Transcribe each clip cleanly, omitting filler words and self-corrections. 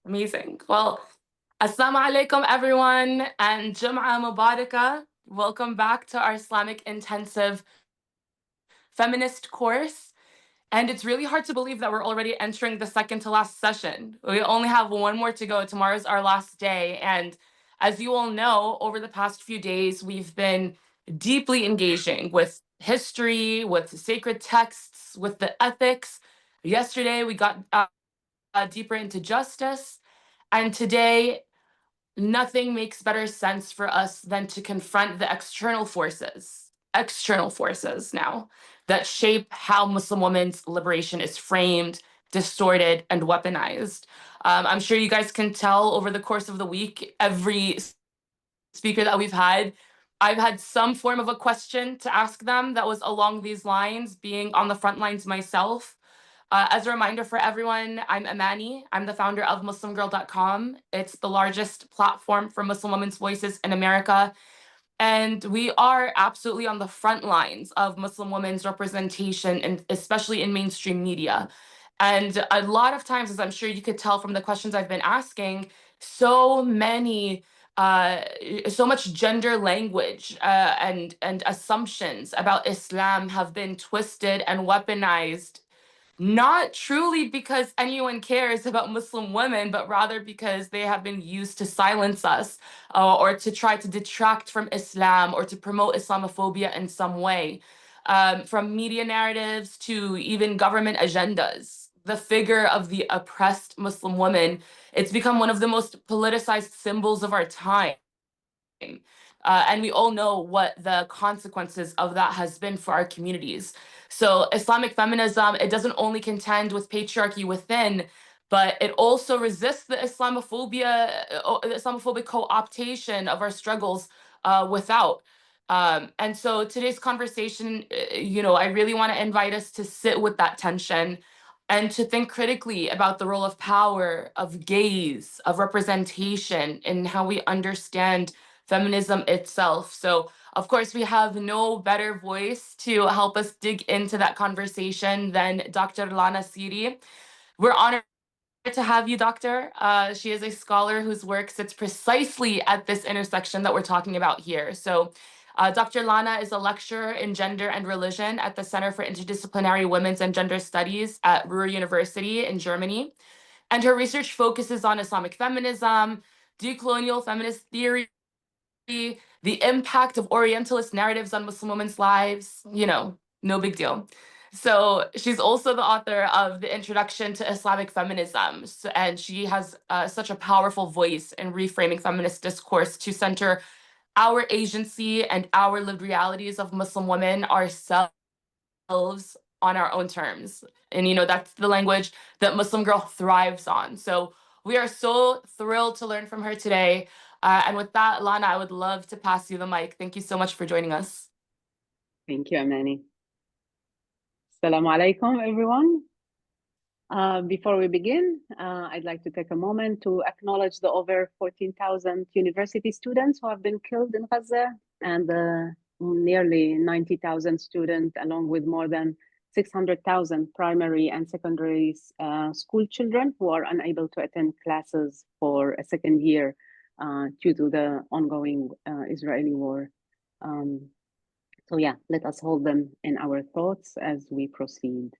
Amazing. Well, Assalamu alaikum, everyone, and Jum'ah Mubarakah. Welcome back to our Islamic intensive feminist course. And it's really hard to believe that we're already entering the second to last session. We only have one more to go. Tomorrow's our last day. And as you all know, over the past few days, we've been deeply engaging with history, with sacred texts, with the ethics. Yesterday, we got deeper into justice. And today, nothing makes better sense for us than to confront the external forces now that shape how Muslim women's liberation is framed, distorted, and weaponized. I'm sure you guys can tell over the course of the week, every speaker that we've had, I've had some form of a question to ask them that was along these lines, being on the front lines myself. As a reminder for everyone, I'm Amani. I'm the founder of MuslimGirl.com. It's the largest platform for Muslim women's voices in America. And we are absolutely on the front lines of Muslim women's representation, and especially in mainstream media. And a lot of times, as I'm sure you could tell from the questions I've been asking, so many so much gender language and assumptions about Islam have been twisted and weaponized, not truly because anyone cares about Muslim women, but rather because they have been used to silence us, or to try to detract from Islam or to promote Islamophobia in some way. From media narratives to even government agendas, the figure of the oppressed Muslim woman, it's become one of the most politicized symbols of our time. And we all know what the consequences of that has been for our communities. So Islamic feminism, it doesn't only contend with patriarchy within, but it also resists the Islamophobic co-optation of our struggles without. And so today's conversation, I really want to invite us to sit with that tension and to think critically about the role of power, of gaze, of representation, in how we understand feminism itself. So, of course, we have no better voice to help us dig into that conversation than Dr. Lana Siri. We're honored to have you, Doctor. She is a scholar whose work sits precisely at this intersection that we're talking about here. So, Dr. Lana is a lecturer in gender and religion at the Center for Interdisciplinary Women's and Gender Studies at Ruhr University in Germany. And her research focuses on Islamic feminism, decolonial feminist theory, the impact of Orientalist narratives on Muslim women's lives, no big deal. So she's also the author of The Introduction to Islamic Feminism, and she has such a powerful voice in reframing feminist discourse to center our agency and our lived realities of Muslim women ourselves on our own terms. And, that's the language that Muslim Girl thrives on. So we are so thrilled to learn from her today. And with that, Lana, I would love to pass you the mic. Thank you so much for joining us. Thank you, Amani. Assalamu alaikum, everyone. Before we begin, I'd like to take a moment to acknowledge the over 14,000 university students who have been killed in Gaza, and nearly 90,000 students, along with more than 600,000 primary and secondary school children who are unable to attend classes for a second year due to the ongoing Israeli war. So yeah, let us hold them in our thoughts as we proceed.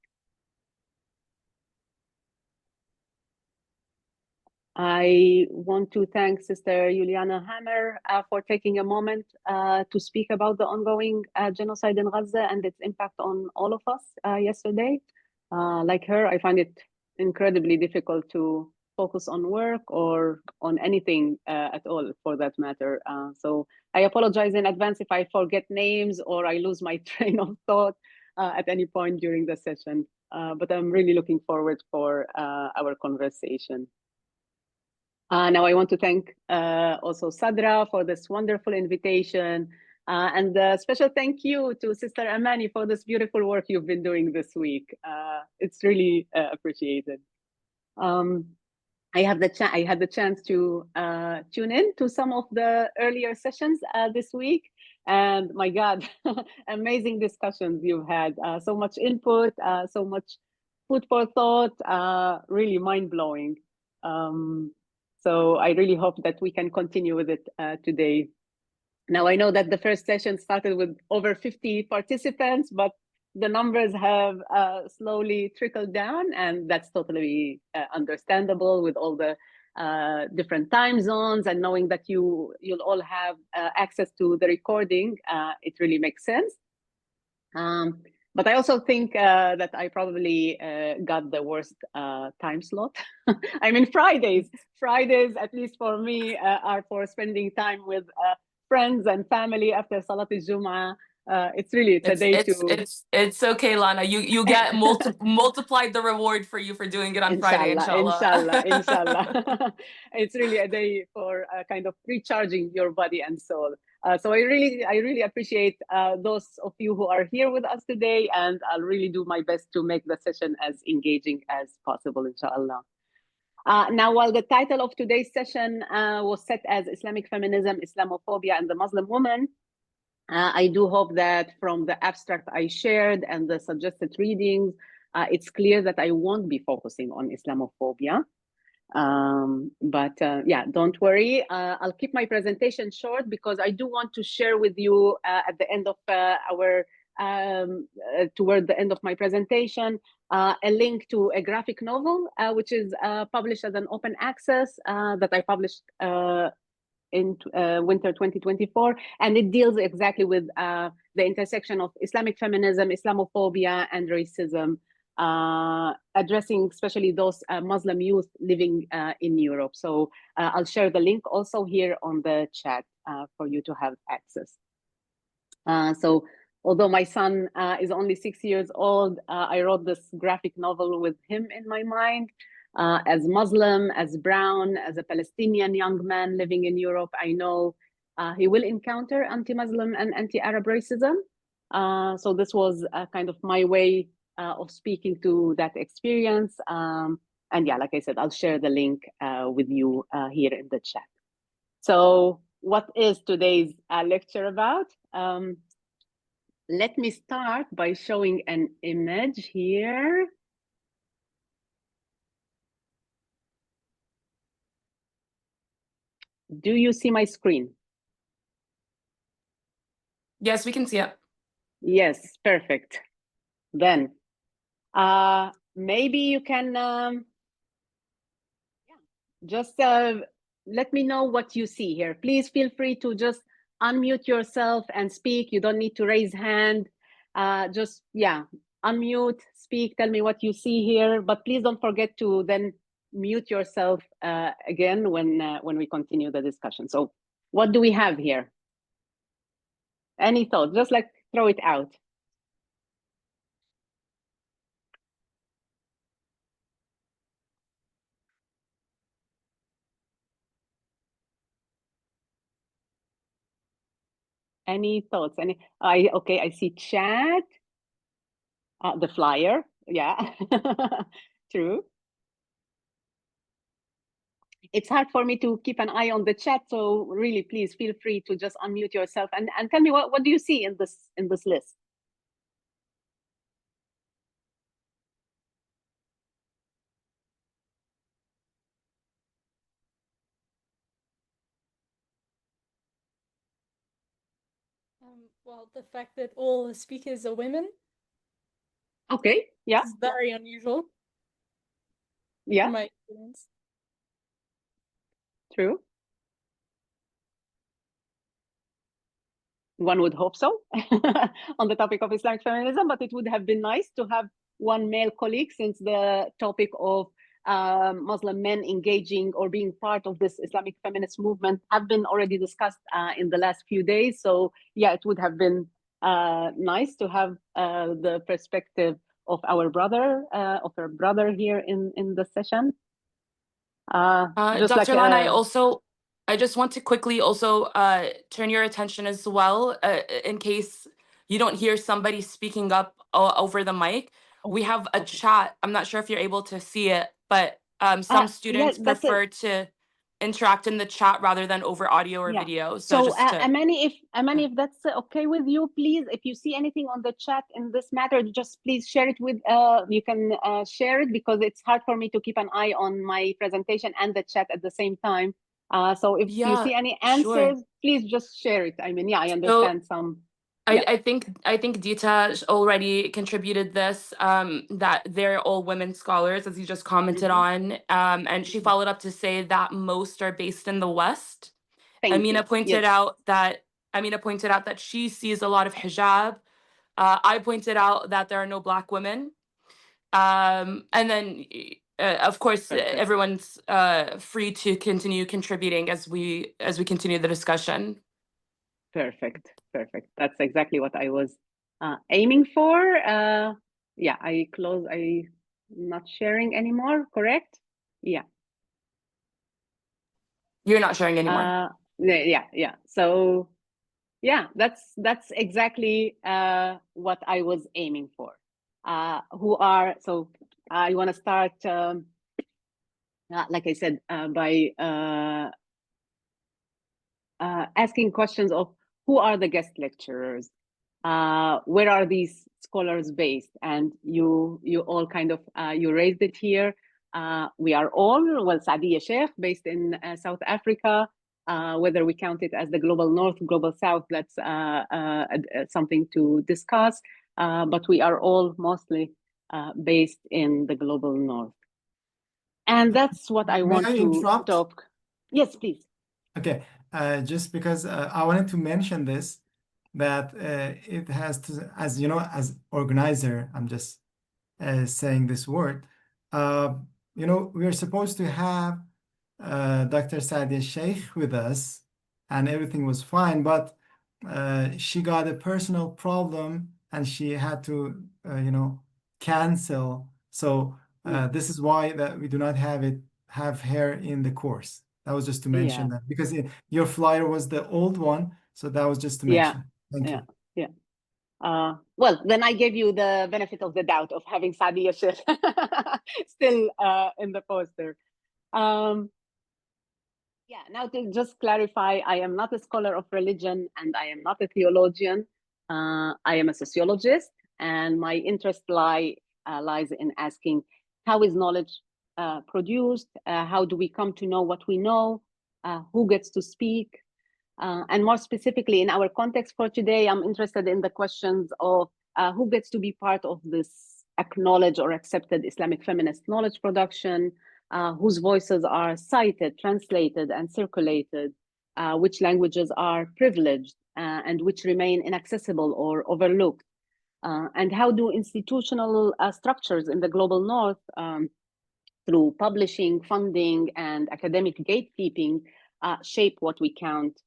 I want to thank Sister Juliana Hammer for taking a moment to speak about the ongoing genocide in Gaza and its impact on all of us yesterday. Like her, I find it incredibly difficult to focus on work or on anything at all, for that matter. So I apologize in advance if I forget names or I lose my train of thought at any point during the session. But I'm really looking forward for our conversation. Now I want to thank also Sadra for this wonderful invitation, and a special thank you to Sister Amani for this beautiful work you've been doing this week. It's really appreciated. I had the chance to tune in to some of the earlier sessions this week, and my God, amazing discussions you've had. So much input, so much food for thought, really mind-blowing. So I really hope that we can continue with it today. Now, I know that the first session started with over 50 participants, but the numbers have slowly trickled down, and that's totally understandable with all the different time zones, and knowing that you'll all have access to the recording, it really makes sense. But I also think that I probably got the worst time slot. I mean, Fridays, at least for me, are for spending time with friends and family after Salat al-Jum'ah. It's a day to it's okay, Lana. You get multiplied the reward for you for doing it on Friday, inshallah, inshallah. inshallah. It's really a day for kind of recharging your body and soul. So I really appreciate those of you who are here with us today, and I'll really do my best to make the session as engaging as possible, inshallah. Now, while the title of today's session was set as Islamic Feminism, Islamophobia, and the Muslim Woman, I do hope that from the abstract I shared and the suggested readings, it's clear that I won't be focusing on Islamophobia. But yeah, don't worry. I'll keep my presentation short because I do want to share with you at the end of toward the end of my presentation, a link to a graphic novel, which is published as an open access that I published in winter 2024, and it deals exactly with the intersection of Islamic feminism, Islamophobia, and racism, addressing especially those Muslim youth living in Europe. So I'll share the link also here on the chat for you to have access. So although my son is only 6 years old, I wrote this graphic novel with him in my mind. As Muslim, as brown, as a Palestinian young man living in Europe, I know he will encounter anti-Muslim and anti-Arab racism. So this was kind of my way of speaking to that experience. And yeah, like I said, I'll share the link with you here in the chat. So what is today's lecture about? Let me start by showing an image here. Do you see my screen? Yes, we can see it. Yes, perfect. Then maybe you can just let me know what you see here. Please feel free to just unmute yourself and speak. You don't need to raise hand. Just, yeah, unmute, speak, tell me what you see here. But please don't forget to then mute yourself again when we continue the discussion. So what do we have here? Any thoughts? Just like throw it out. Any thoughts? Okay, I see chat. The flyer, yeah, true. It's hard for me to keep an eye on the chat, so really, please feel free to just unmute yourself and tell me what do you see in this list? Well, the fact that all the speakers are women. Okay, yeah. Is very unusual. Yeah. In my experience. True. One would hope so on the topic of Islamic feminism, but it would have been nice to have one male colleague, since the topic of Muslim men engaging or being part of this Islamic feminist movement have been already discussed in the last few days. So yeah, it would have been nice to have the perspective of our brother here in the session. Dr. Lana, I just want to quickly also turn your attention as well, in case you don't hear somebody speaking up over the mic. We have a chat. I'm not sure if you're able to see it, but some students prefer to. interact in the chat rather than over audio or video. So just to... Amani, if that's okay with you, please, if you see anything on the chat in this matter, just please share it with, you can share it, because it's hard for me to keep an eye on my presentation and the chat at the same time. So if you see any answers, please just share it. I mean, yeah, I understand some. I think Dita already contributed this, that they're all women scholars, as you just commented on, and she followed up to say that most are based in the West. Amina pointed out that she sees a lot of hijab. I pointed out that there are no Black women, and then of course everyone's free to continue contributing as we continue the discussion. Perfect. That's exactly what I was aiming for. Yeah, I'm not sharing anymore, correct? Yeah. You're not sharing anymore. Yeah. So yeah, that's exactly what I was aiming for. So I want to start, like I said, by asking questions of who are the guest lecturers? Where are these scholars based? And you all kind of, you raised it here. We are all, well, Sadia Sheikh, based in South Africa. Whether we count it as the global north, global south, that's something to discuss. But we are all mostly based in the global north. And that's what I want to talk. Yes, please. Okay, just because I wanted to mention this, that it has to, as you know, as organizer, I'm just saying this word, you know, we are supposed to have Dr. Sadia Sheikh with us, and everything was fine, but she got a personal problem and she had to, you know, cancel. So this is why that we do not have her in the course. That was just to mention that, because your flyer was the old one, so that was just to mention. Thank you. Yeah. Well, then I gave you the benefit of the doubt of having Sadia Sheikh still in the poster. Yeah, now to just clarify, I am not a scholar of religion and I am not a theologian. I am a sociologist, and my interest lies in asking, how is knowledge produced? How do we come to know what we know? Who gets to speak? And more specifically, in our context for today, I'm interested in the questions of who gets to be part of this acknowledged or accepted Islamic feminist knowledge production, whose voices are cited, translated, and circulated, which languages are privileged and which remain inaccessible or overlooked, and how do institutional structures in the global north, through publishing, funding, and academic gatekeeping, shape what we count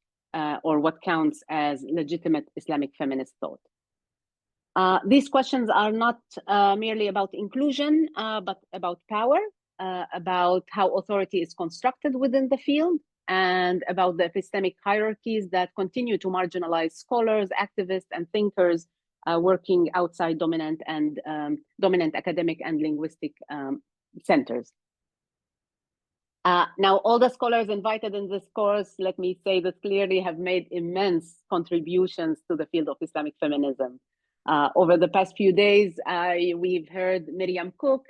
or what counts as legitimate Islamic feminist thought. These questions are not merely about inclusion, but about power, about how authority is constructed within the field, and about the epistemic hierarchies that continue to marginalize scholars, activists, and thinkers working outside dominant academic and linguistic centers. Now, all the scholars invited in this course, let me say this clearly, have made immense contributions to the field of Islamic feminism. Over the past few days, we've heard Miriam Cook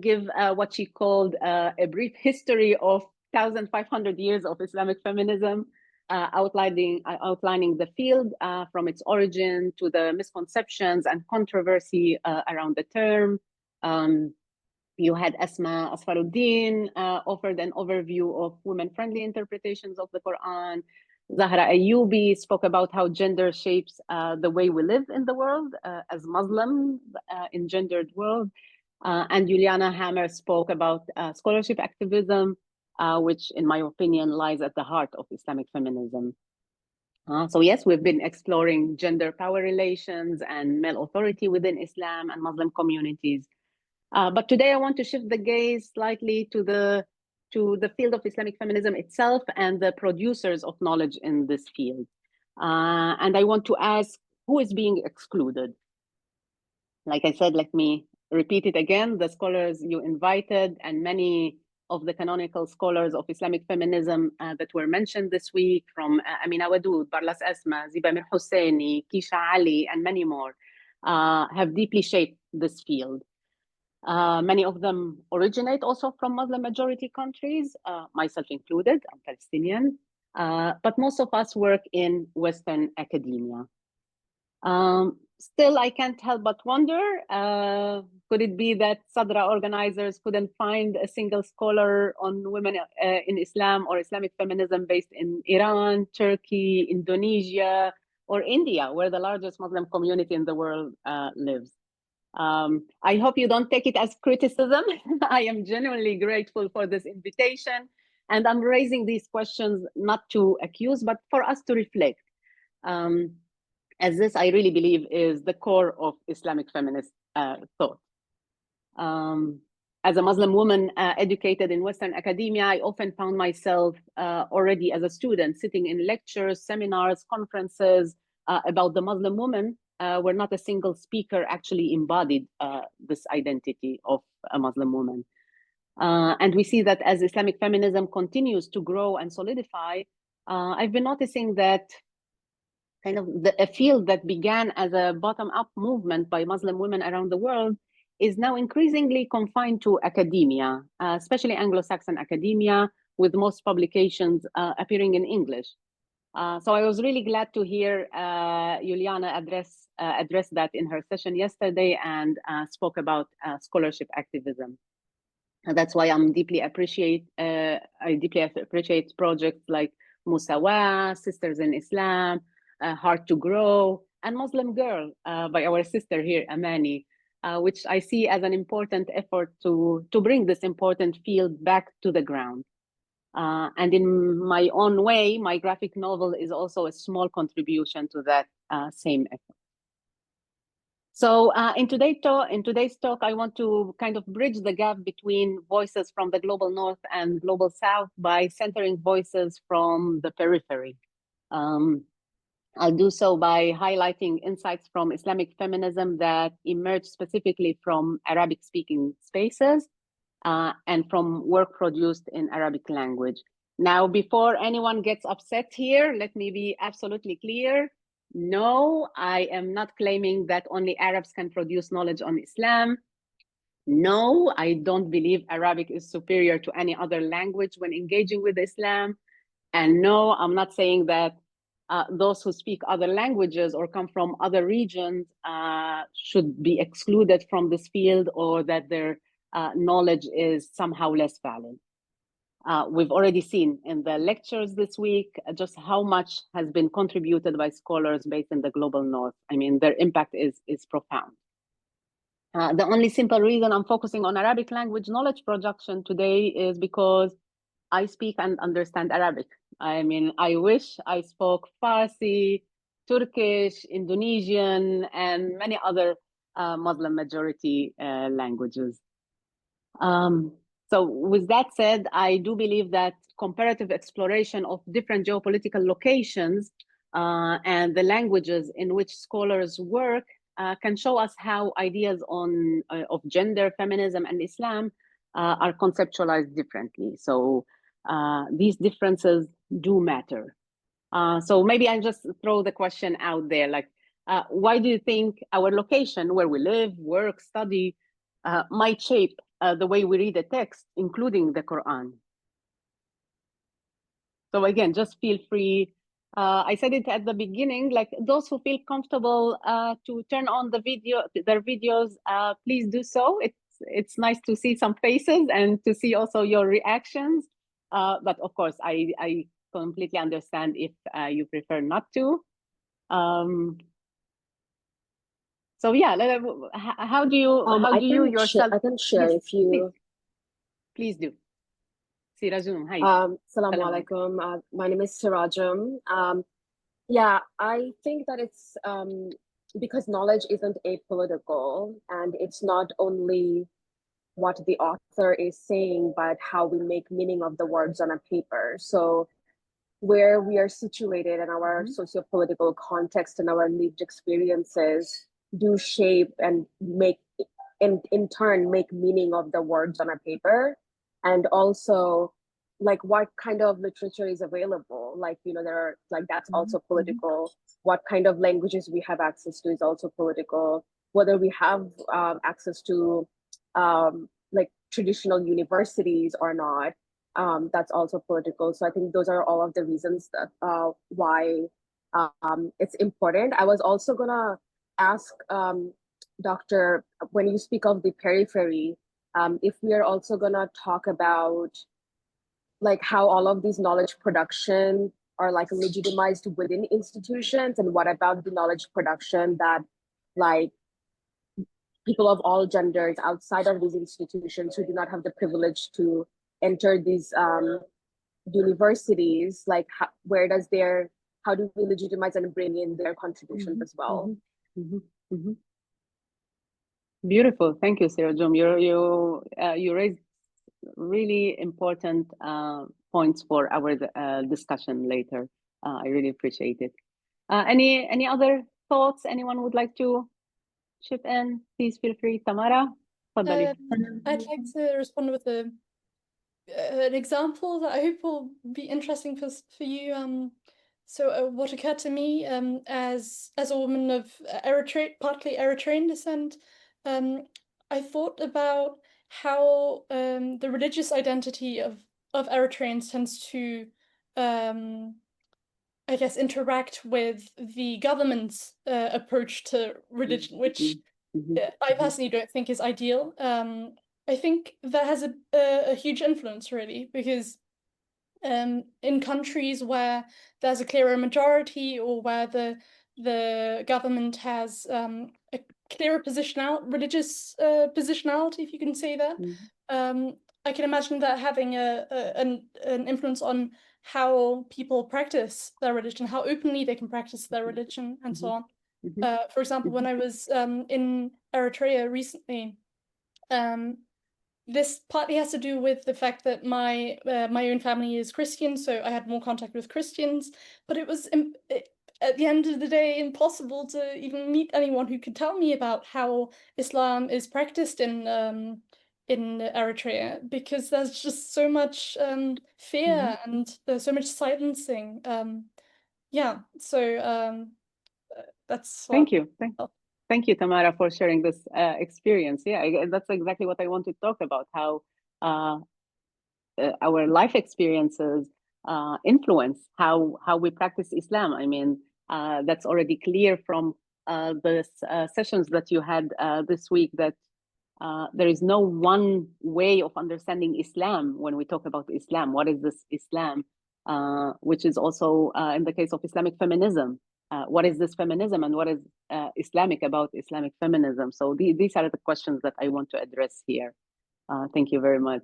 give what she called a brief history of 1,500 years of Islamic feminism, outlining the field from its origin to the misconceptions and controversy around the term. You had Asma Asfaruddin offered an overview of women-friendly interpretations of the Quran. Zahra Ayyubi spoke about how gender shapes the way we live in the world as Muslims in gendered world. And Juliana Hammer spoke about scholarship activism, which in my opinion lies at the heart of Islamic feminism. So yes, we've been exploring gender power relations and male authority within Islam and Muslim communities. But today I want to shift the gaze slightly to the field of Islamic feminism itself and the producers of knowledge in this field. And I want to ask, who is being excluded? Like I said, let me repeat it again, the scholars you invited and many of the canonical scholars of Islamic feminism that were mentioned this week, from Amina Wadoud, Barlas Asma, Ziba Mir Hosseini, Kisha Ali, and many more, have deeply shaped this field. Many of them originate also from Muslim majority countries, myself included. I'm Palestinian, but most of us work in Western academia. Still, I can't help but wonder, could it be that Sadra organizers couldn't find a single scholar on women in Islam or Islamic feminism based in Iran, Turkey, Indonesia, or India, where the largest Muslim community in the world lives? I hope you don't take it as criticism. I am genuinely grateful for this invitation. And I'm raising these questions not to accuse, but for us to reflect. As this, I really believe, is the core of Islamic feminist thought. As a Muslim woman educated in Western academia, I often found myself already as a student sitting in lectures, seminars, conferences about the Muslim woman, where not a single speaker actually embodied this identity of a Muslim woman. And we see that as Islamic feminism continues to grow and solidify, I've been noticing that kind of a field that began as a bottom-up movement by Muslim women around the world is now increasingly confined to academia, especially Anglo-Saxon academia, with most publications appearing in English. So I was really glad to hear Juliana address that in her session yesterday and spoke about scholarship activism. And that's why I deeply appreciate projects like Musawa, Sisters in Islam, Hard to Grow, and Muslim Girl by our sister here, Amani, which I see as an important effort to bring this important field back to the ground. And in my own way, my graphic novel is also a small contribution to that same effort. So in today's talk, I want to kind of bridge the gap between voices from the global north and global south by centering voices from the periphery. I'll do so by highlighting insights from Islamic feminism that emerged specifically from Arabic-speaking spaces and from work produced in Arabic language. Now, before anyone gets upset here, let me be absolutely clear. No, I am not claiming that only Arabs can produce knowledge on Islam. No, I don't believe Arabic is superior to any other language when engaging with Islam. And no, I'm not saying that those who speak other languages or come from other regions should be excluded from this field, or that their knowledge is somehow less valid. We've already seen in the lectures this week just how much has been contributed by scholars based in the global north. I mean, their impact is profound. The only simple reason I'm focusing on Arabic language knowledge production today is because I speak and understand Arabic. I mean, I wish I spoke Farsi, Turkish, Indonesian, and many other Muslim majority languages. So with that said, I do believe that comparative exploration of different geopolitical locations and the languages in which scholars work can show us how ideas of gender, feminism, and Islam are conceptualized differently. So these differences do matter. So maybe I'll just throw the question out there, like, why do you think our location, where we live, work, study, might shape the way we read a text, including the Quran? So again, just feel free. I said it at the beginning, like those who feel comfortable to turn on their videos, please do so. It's nice to see some faces and to see also your reactions. But of course, I completely understand if you prefer not to. So yeah, how do you yourself? I can share Yes, if you. Please do. Sirajum, hi. Assalamu alaikum. My name is Sirajum. Yeah, I think that it's because knowledge isn't apolitical, and it's not only what the author is saying, but how we make meaning of the words on a paper. So where we are situated in our socio-political context and our lived experiences do shape and make, in turn, make meaning of the words on a paper. and also like what kind of literature is available. Like, there are like, that's also political. What kind of languages we have access to is also political. Whether we have access to like traditional universities or not, that's also political. So I think those are all of the reasons that why it's important. I was also gonna ask Doctor, when you speak of the periphery, if we are also gonna talk about like how all of these knowledge production are like legitimized within institutions, and what about the knowledge production that like people of all genders outside of these institutions who do not have the privilege to enter these universities, like how do we legitimize and bring in their contributions as well? Beautiful, thank you, Sirajum. You raised really important points for our discussion later. I really appreciate it. Any other thoughts anyone would like to chip in? Please feel free. Tamara, I'd like to respond with an example that I hope will be interesting for you. So what occurred to me as a woman of partly Eritrean descent, I thought about how the religious identity of Eritreans tends to, I guess, interact with the government's approach to religion, which I personally don't think is ideal. I think that has a huge influence, really, because in countries where there's a clearer majority, or where the government has a clearer religious positionality, if you can say that, I can imagine that having an influence on how people practice their religion, how openly they can practice their religion, and so on. For example, when I was in Eritrea recently, this partly has to do with the fact that my own family is Christian, so I had more contact with Christians. But it was, at the end of the day, impossible to even meet anyone who could tell me about how Islam is practiced in Eritrea, because there's just so much fear and there's so much silencing. Yeah, so that's Thank you. Thank you, Tamara, for sharing this experience. Yeah, that's exactly what I want to talk about, how our life experiences influence how we practice Islam. I mean, that's already clear from the sessions that you had this week, that there is no one way of understanding Islam when we talk about Islam. What is this Islam? Which is also in the case of Islamic feminism. What is this feminism, and what is Islamic about Islamic feminism? So these are the questions that I want to address here. Thank you very much.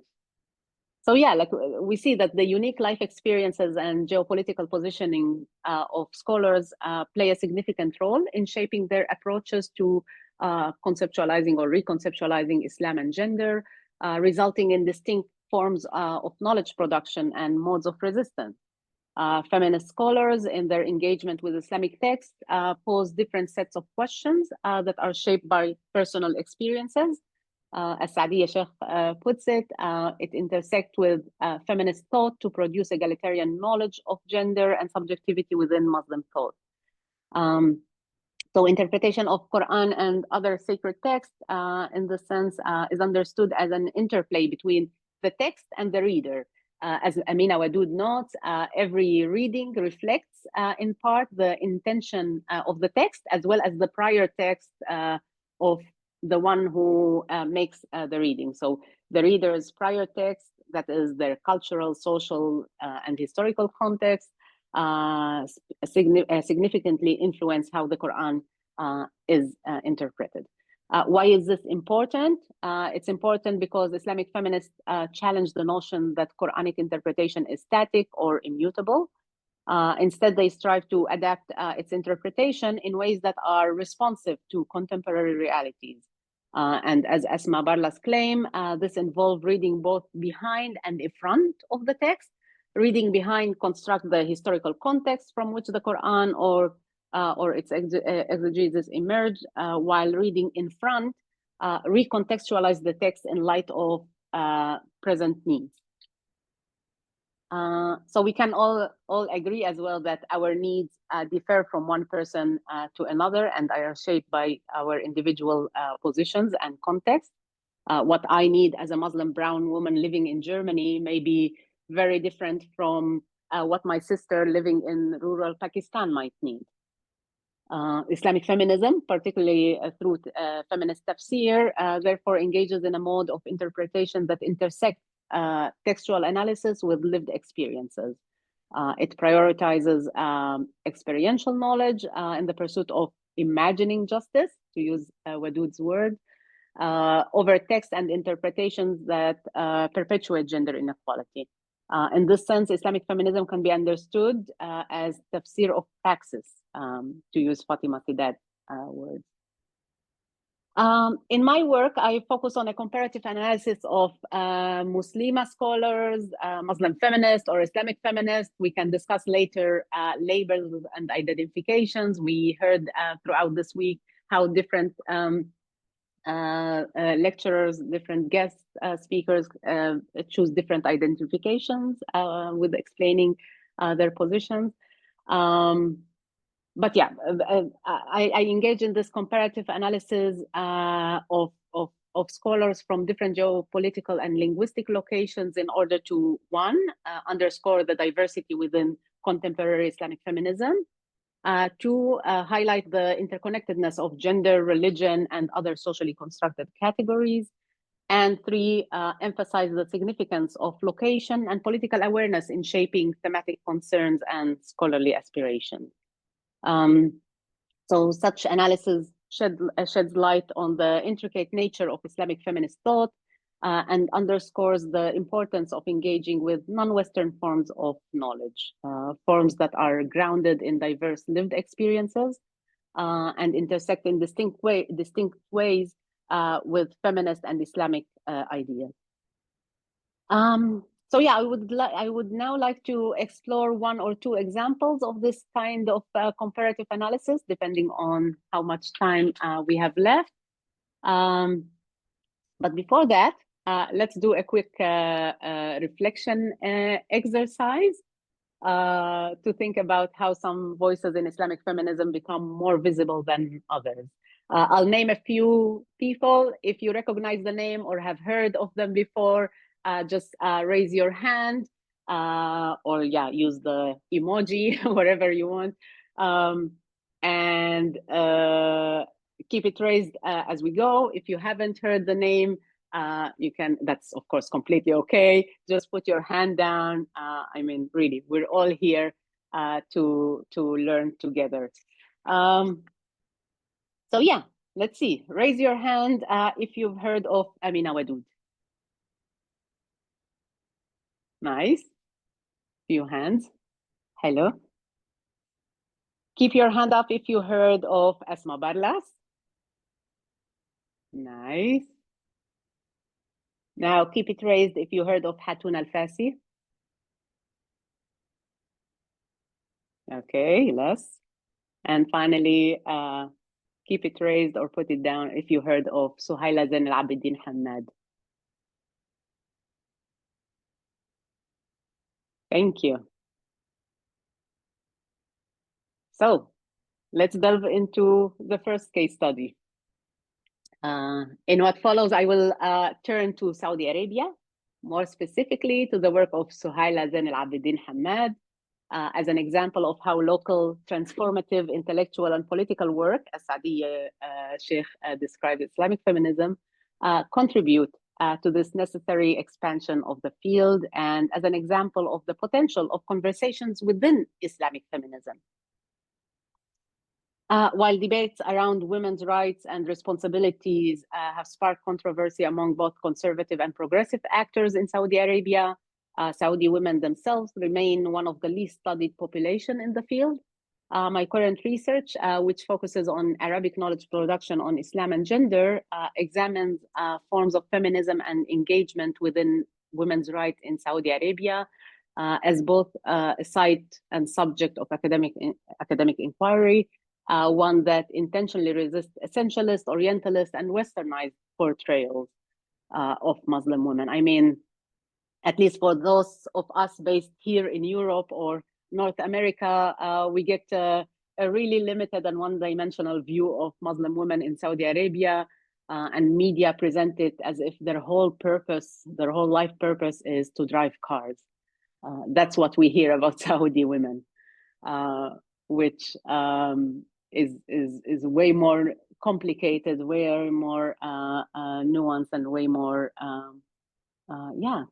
So yeah, like we see that the unique life experiences and geopolitical positioning of scholars play a significant role in shaping their approaches to conceptualizing or reconceptualizing Islam and gender, resulting in distinct forms of knowledge production and modes of resistance. Feminist scholars, in their engagement with Islamic texts, pose different sets of questions that are shaped by personal experiences. As Sadia Sheikh puts it, it intersects with feminist thought to produce egalitarian knowledge of gender and subjectivity within Muslim thought. So interpretation of Quran and other sacred texts in this sense is understood as an interplay between the text and the reader. As Amina Wadoud notes, every reading reflects in part the intention of the text, as well as the prior text of the one who makes the reading. So the reader's prior text, that is their cultural, social, and historical context, significantly influence how the Quran is interpreted. Why is this important? It's important because Islamic feminists challenge the notion that Quranic interpretation is static or immutable. Instead, they strive to adapt its interpretation in ways that are responsive to contemporary realities. And as Asma Barla's claim, this involves reading both behind and in front of the text. Reading behind construct the historical context from which the Quran or its exegesis emerged, while reading in front recontextualize the text in light of present needs. So we can all agree as well that our needs differ from one person to another and are shaped by our individual positions and context. What I need as a Muslim brown woman living in Germany may be very different from what my sister living in rural Pakistan might need. Islamic feminism, particularly through feminist tafsir, therefore engages in a mode of interpretation that intersects textual analysis with lived experiences. It prioritizes experiential knowledge in the pursuit of imagining justice, to use Wadood's word, over text and interpretations that perpetuate gender inequality. In this sense, Islamic feminism can be understood as tafsir of praxis, to use Fatima Sidad's words. In my work, I focus on a comparative analysis of Muslima scholars, Muslim feminists, or Islamic feminists. We can discuss later labels and identifications. We heard throughout this week how different lecturers, different guest speakers choose different identifications with explaining their positions. But yeah, I engage in this comparative analysis of scholars from different geopolitical and linguistic locations in order to, one, underscore the diversity within contemporary Islamic feminism, two, highlight the interconnectedness of gender, religion, and other socially constructed categories, and three, emphasize the significance of location and political awareness in shaping thematic concerns and scholarly aspirations. So such analysis sheds light on the intricate nature of Islamic feminist thought and underscores the importance of engaging with non-Western forms of knowledge, forms that are grounded in diverse lived experiences and intersect in distinct ways with feminist and Islamic ideas. So yeah, I would now like to explore one or two examples of this kind of comparative analysis, depending on how much time we have left. But before that, let's do a quick reflection exercise to think about how some voices in Islamic feminism become more visible than others. I'll name a few people. If you recognize the name or have heard of them before, just raise your hand or yeah, use the emoji, whatever you want. And keep it raised as we go. If you haven't heard the name, you can, that's of course completely okay. Just put your hand down. I mean, really, we're all here to learn together. So yeah, let's see. Raise your hand if you've heard of Amina Wadood. Nice. Few hands. Hello. Keep your hand up if you heard of Asma Barlas. Nice. Now keep it raised if you heard of Hatun Al-Fasi. Okay, less. And finally, keep it raised or put it down if you heard of Suhaila Zain Al-Abidin Hamad. Thank you. So let's delve into the first case study. In what follows, I will turn to Saudi Arabia, more specifically to the work of Suhaila Zain Al-Abidin Hamad, as an example of how local transformative intellectual and political work, as Saadi Sheikh described Islamic feminism, contribute to this necessary expansion of the field, and as an example of the potential of conversations within Islamic feminism. While debates around women's rights and responsibilities have sparked controversy among both conservative and progressive actors in Saudi Arabia, Saudi women themselves remain one of the least studied population in the field. My current research, which focuses on Arabic knowledge production on Islam and gender, examines forms of feminism and engagement within women's rights in Saudi Arabia as both a site and subject of academic inquiry, one that intentionally resists essentialist, orientalist, and westernized portrayals. of Muslim women. I mean, at least for those of us based here in Europe or North America, we get a really limited and one-dimensional view of Muslim women in Saudi Arabia, and media present it as if their whole purpose, their whole life purpose is to drive cars. That's what we hear about Saudi women, which is way more complicated, way more nuanced, and way more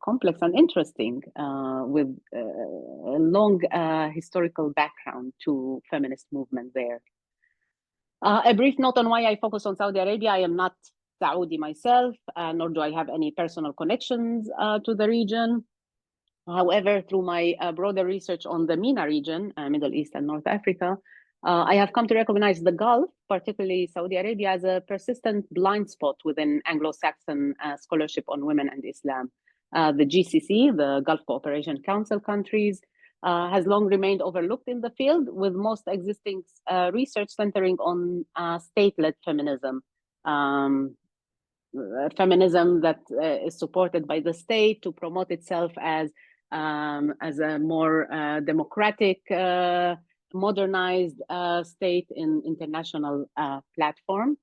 complex and interesting, with a long historical background to feminist movement there. A brief note on why I focus on Saudi Arabia. I am not Saudi myself, nor do I have any personal connections to the region. However, through my broader research on the MENA region, Middle East and North Africa, I have come to recognize the Gulf, particularly Saudi Arabia, as a persistent blind spot within Anglo-Saxon scholarship on women and Islam. The GCC, the Gulf Cooperation Council countries, has long remained overlooked in the field, with most existing research centering on state-led feminism. Feminism that is supported by the state to promote itself as a more democratic, modernized state in international platform,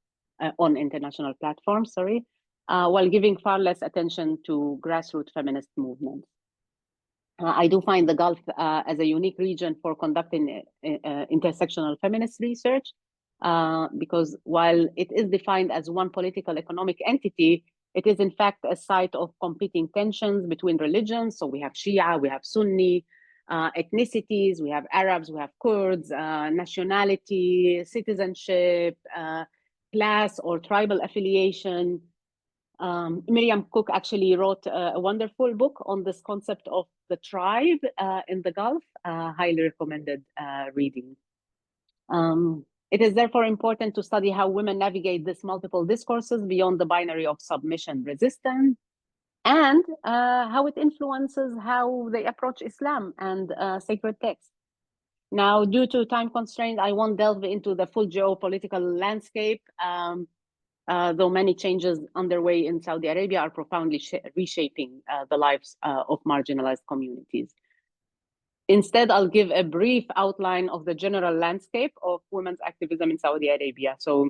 on international platforms, sorry, while giving far less attention to grassroots feminist movements. I do find the Gulf as a unique region for conducting intersectional feminist research, because while it is defined as one political economic entity, it is in fact a site of competing tensions between religions. So we have Shia, we have Sunni, ethnicities, we have Arabs, we have Kurds, nationality, citizenship, class or tribal affiliation. Miriam Cook actually wrote a wonderful book on this concept of the tribe in the Gulf, highly recommended reading. It is therefore important to study how women navigate these multiple discourses beyond the binary of submission, resistance, and how it influences how they approach Islam and sacred texts. Now, due to time constraint, I won't delve into the full geopolitical landscape, though many changes underway in Saudi Arabia are profoundly reshaping the lives of marginalized communities. Instead, I'll give a brief outline of the general landscape of women's activism in Saudi Arabia. So,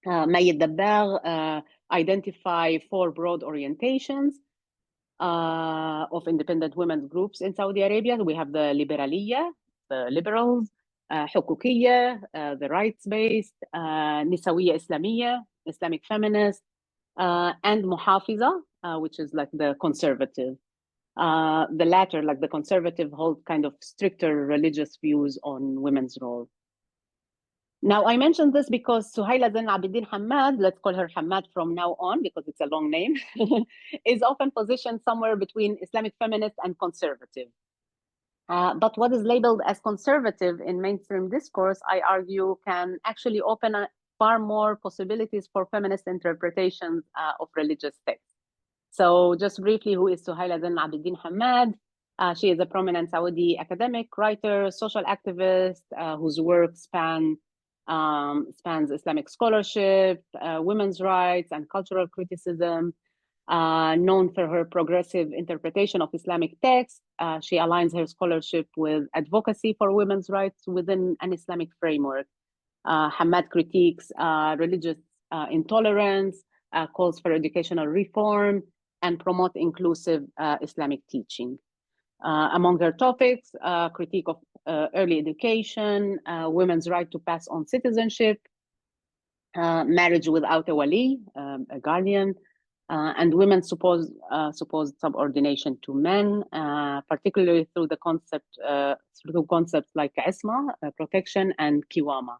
May Dabbar identify 4 broad orientations of independent women's groups in Saudi Arabia. We have the Liberaliyya, the liberals, Hukukiyya, the rights-based, Nisawiyya Islamiyya, Islamic feminist, and Muhafiza, which is like the conservative. The latter, like the conservative, hold kind of stricter religious views on women's role. Now, I mentioned this because Suhaila Zain Abidin Hamad, let's call her Hamad from now on because it's a long name, is often positioned somewhere between Islamic feminist and conservative. But what is labeled as conservative in mainstream discourse, I argue, can actually open far more possibilities for feminist interpretations of religious texts. So just briefly, who is Suhaila Zain Abidin Hamad? She is a prominent Saudi academic, writer, social activist whose work spans Islamic scholarship, women's rights, and cultural criticism. Known for her progressive interpretation of Islamic texts, she aligns her scholarship with advocacy for women's rights within an Islamic framework. Hamad critiques religious intolerance, calls for educational reform, and promote inclusive Islamic teaching. Among her topics, critique of early education, women's right to pass on citizenship, marriage without a wali, a guardian, and women's supposed subordination to men, particularly through concepts like isma, protection, and kiwama,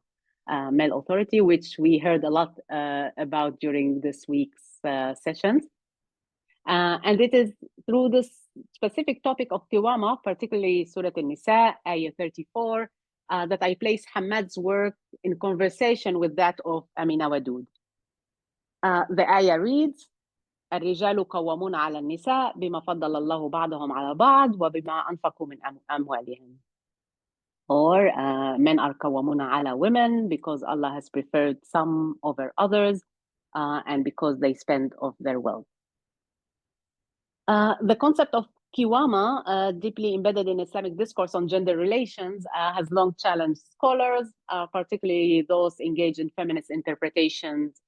male authority, which we heard a lot about during this week's sessions. And it is through this specific topic of Kiwama, particularly Surah An-Nisa, Ayah 34, that I place Hamad's work in conversation with that of Amina Wadud. The ayah reads, الرجال قوامون على النساء بما فضل الله بعضهم على بعض وبما أنفقوا من أموالهم. Or men are قوامون على women because Allah has preferred some over others and because they spend of their wealth. The concept of Kiwama, deeply embedded in Islamic discourse on gender relations, has long challenged scholars, particularly those engaged in feminist interpretations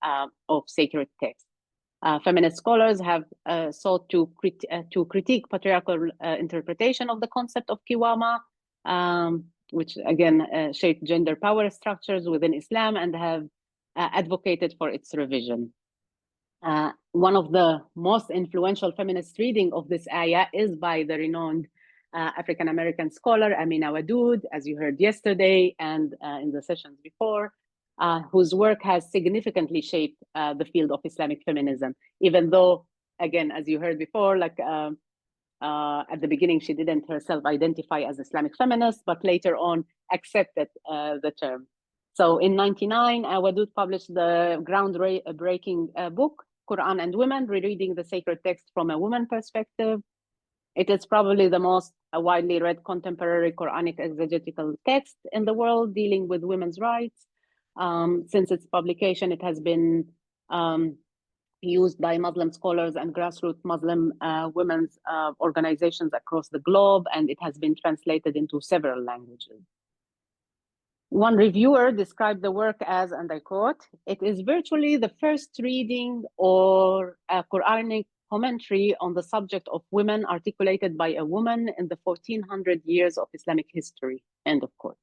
of sacred texts. Feminist scholars have sought to critique patriarchal interpretation of the concept of Kiwama, which again shape gender power structures within Islam, and have advocated for its revision. One of the most influential feminist reading of this ayah is by the renowned African-American scholar Amina Wadud, as you heard yesterday and in the sessions before, whose work has significantly shaped the field of Islamic feminism, even though, again, as you heard before, like at the beginning, she didn't herself identify as Islamic feminist, but later on accepted the term. So in 1999, Wadud published the groundbreaking book, Quran and Women, Rereading the Sacred Text from a Woman Perspective. It is probably the most widely read contemporary Quranic exegetical text in the world dealing with women's rights. Since its publication, it has been used by Muslim scholars and grassroots Muslim women's organizations across the globe, and it has been translated into several languages. One reviewer described the work as, and I quote, "It is virtually the first reading or a Quranic commentary on the subject of women articulated by a woman in the 1400 years of Islamic history," end of quote.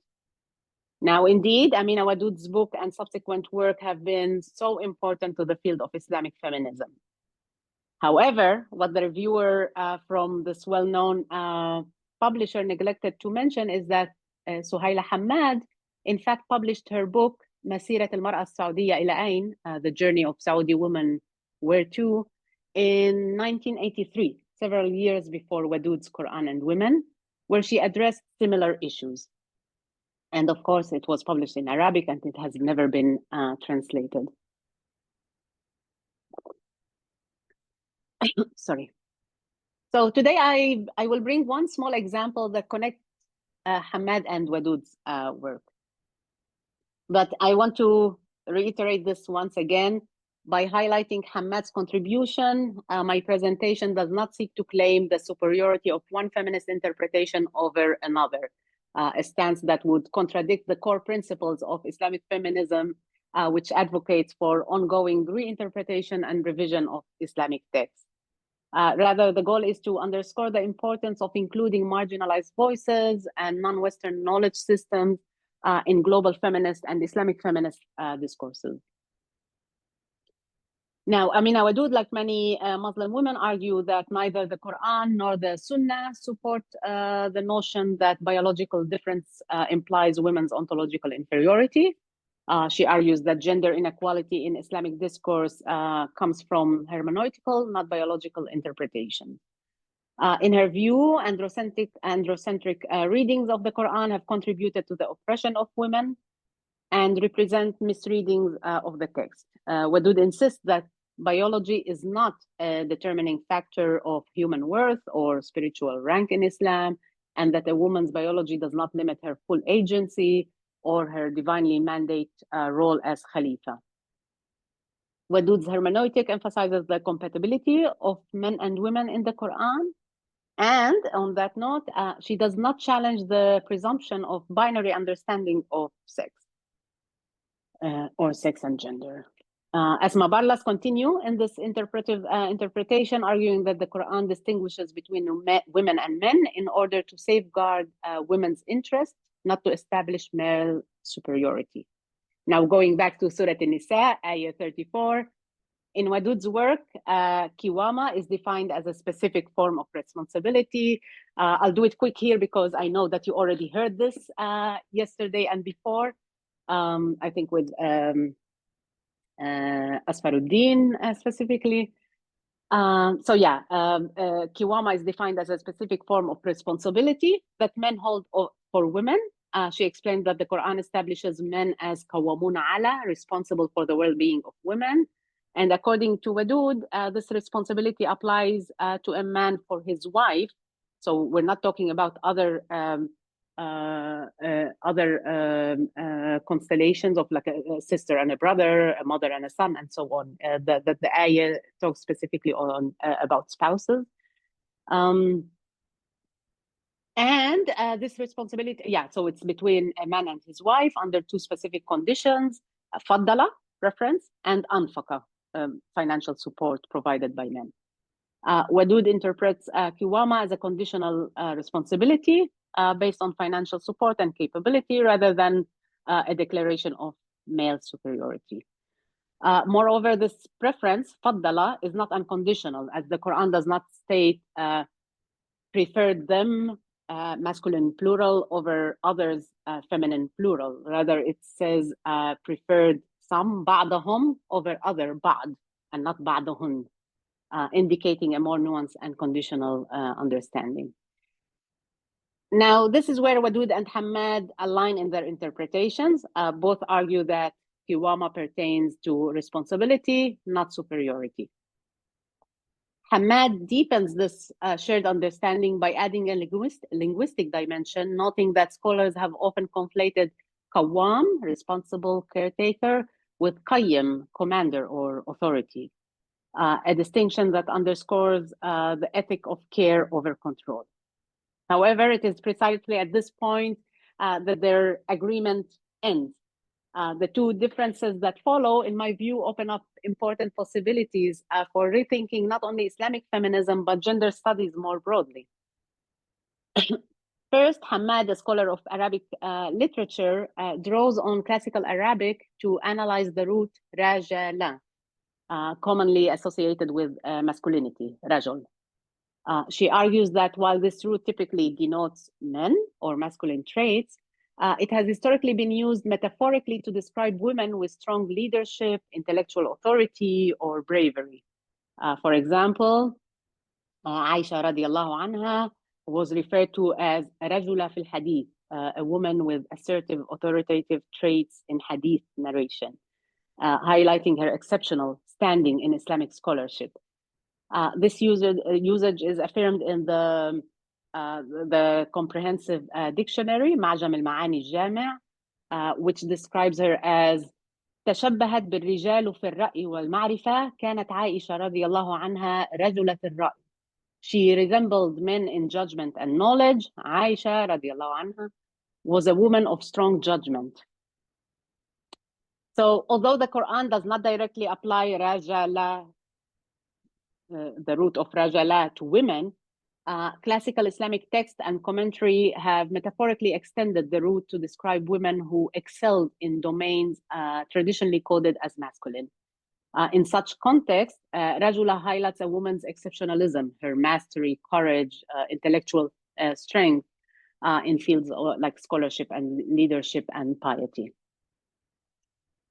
Now, indeed, Amina Wadud's book and subsequent work have been so important to the field of Islamic feminism. However, what the reviewer from this well-known publisher neglected to mention is that Suhaila Hamad, in fact, published her book, مسيرة المرأة السعودية إلى أين? The Journey of Saudi Women Where To, in 1983, several years before Wadud's Quran and Women, where she addressed similar issues. And of course, it was published in Arabic and it has never been translated. Sorry. So today I will bring one small example that connects Hamad and Wadud's work. But I want to reiterate this once again by highlighting Hamad's contribution. My presentation does not seek to claim the superiority of one feminist interpretation over another, a stance that would contradict the core principles of Islamic feminism, which advocates for ongoing reinterpretation and revision of Islamic texts. Rather, the goal is to underscore the importance of including marginalized voices and non-Western knowledge systems in global feminist and Islamic feminist discourses. Now, Amina Wadud, like many Muslim women, argue that neither the Quran nor the Sunnah support the notion that biological difference implies women's ontological inferiority. She argues that gender inequality in Islamic discourse comes from hermeneutical, not biological interpretation. In her view, androcentric readings of the Quran have contributed to the oppression of women and represent misreadings of the text. Wadud insists that biology is not a determining factor of human worth or spiritual rank in Islam, and that a woman's biology does not limit her full agency or her divinely mandate role as Khalifa. Wadud's hermeneutic emphasizes the compatibility of men and women in the Quran. And on that note, she does not challenge the presumption of binary understanding of sex or sex and gender. Asma Barlas continue in this interpretation, arguing that the Quran distinguishes between women and men in order to safeguard women's interests, not to establish male superiority. Now, going back to Surah An-Nisa, Ayah 34, in Wadud's work, Kiwama is defined as a specific form of responsibility. I'll do it quick here because I know that you already heard this yesterday and before, I think with Asfaruddin specifically. So yeah, Kiwama is defined as a specific form of responsibility that men hold for women. She explained that the Quran establishes men as Qawwamuna ala, responsible for the well-being of women. And according to Wadud, this responsibility applies to a man for his wife. So we're not talking about other constellations of like a sister and a brother, a mother and a son, and so on. The ayah talks specifically on about spouses. And this responsibility, so it's between a man and his wife under two specific conditions: faddala, preference, and anfaqa, financial support provided by men. Wadud interprets kiwama as a conditional responsibility based on financial support and capability rather than a declaration of male superiority. Moreover, this preference, faddala, is not unconditional, as the Quran does not state preferred them, masculine plural, over others, feminine plural. Rather, it says preferred some, ba'dahum, over other, ba'd, and not ba'dahun, indicating a more nuanced and conditional understanding. Now, this is where Wadud and Hamad align in their interpretations. Both argue that kiwama pertains to responsibility, not superiority. Hamad deepens this shared understanding by adding a linguistic dimension, noting that scholars have often conflated qawwam, responsible caretaker, with qayyim, commander or authority, a distinction that underscores the ethic of care over control. However, it is precisely at this point that their agreement ends. The two differences that follow, in my view, open up important possibilities for rethinking not only Islamic feminism, but gender studies more broadly. First, Hamad, a scholar of Arabic literature, draws on classical Arabic to analyze the root rajala, commonly associated with masculinity, rajul. She argues that while this root typically denotes men or masculine traits, it has historically been used metaphorically to describe women with strong leadership, intellectual authority, or bravery. For example, Aisha radiallahu anha was referred to as rajula fil hadith, a woman with assertive, authoritative traits in hadith narration, highlighting her exceptional standing in Islamic scholarship. This usage is affirmed in the comprehensive dictionary, معجم المعاني الجامع, which describes her as تشبهت بالرجال في الرأي والمعرفة كانت عائشة رضي الله عنها رجلة الرأي. She resembled men in judgment and knowledge. Aisha رضي الله عنها was a woman of strong judgment. So although the Quran does not directly apply rajala, the root of rajala, to women, classical Islamic text and commentary have metaphorically extended the root to describe women who excelled in domains traditionally coded as masculine. In such context, rajula highlights a woman's exceptionalism, her mastery, courage, intellectual strength in fields like scholarship and leadership and piety.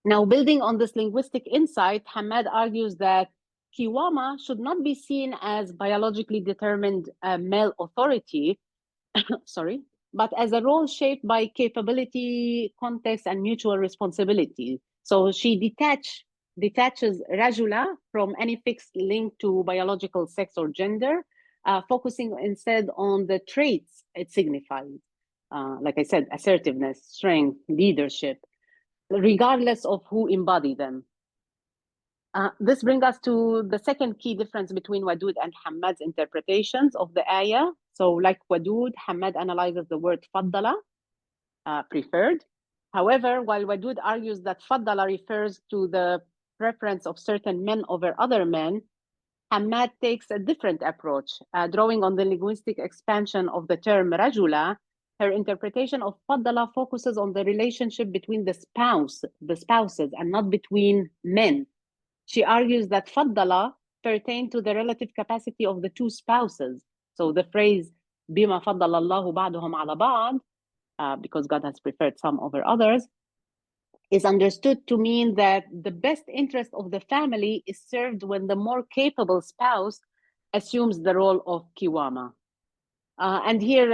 Now, building on this linguistic insight, Hamad argues that kiwama should not be seen as biologically determined male authority, but as a role shaped by capability, context, and mutual responsibility. So she detaches rajula from any fixed link to biological sex or gender, focusing instead on the traits it signifies. Like I said, assertiveness, strength, leadership, regardless of who embody them. This brings us to the second key difference between Wadud and Hamad's interpretations of the ayah. So like Wadud, Hamad analyzes the word faddala, preferred. However, while Wadud argues that faddala refers to the preference of certain men over other men, Hamad takes a different approach, drawing on the linguistic expansion of the term rajula. Her interpretation of faddala focuses on the relationship between the spouses, and not between men. She argues that faddala pertain to the relative capacity of the two spouses. So the phrase bima faddala Allahu ba'dahum ala ba'd, because God has preferred some over others, is understood to mean that the best interest of the family is served when the more capable spouse assumes the role of kiwama. And here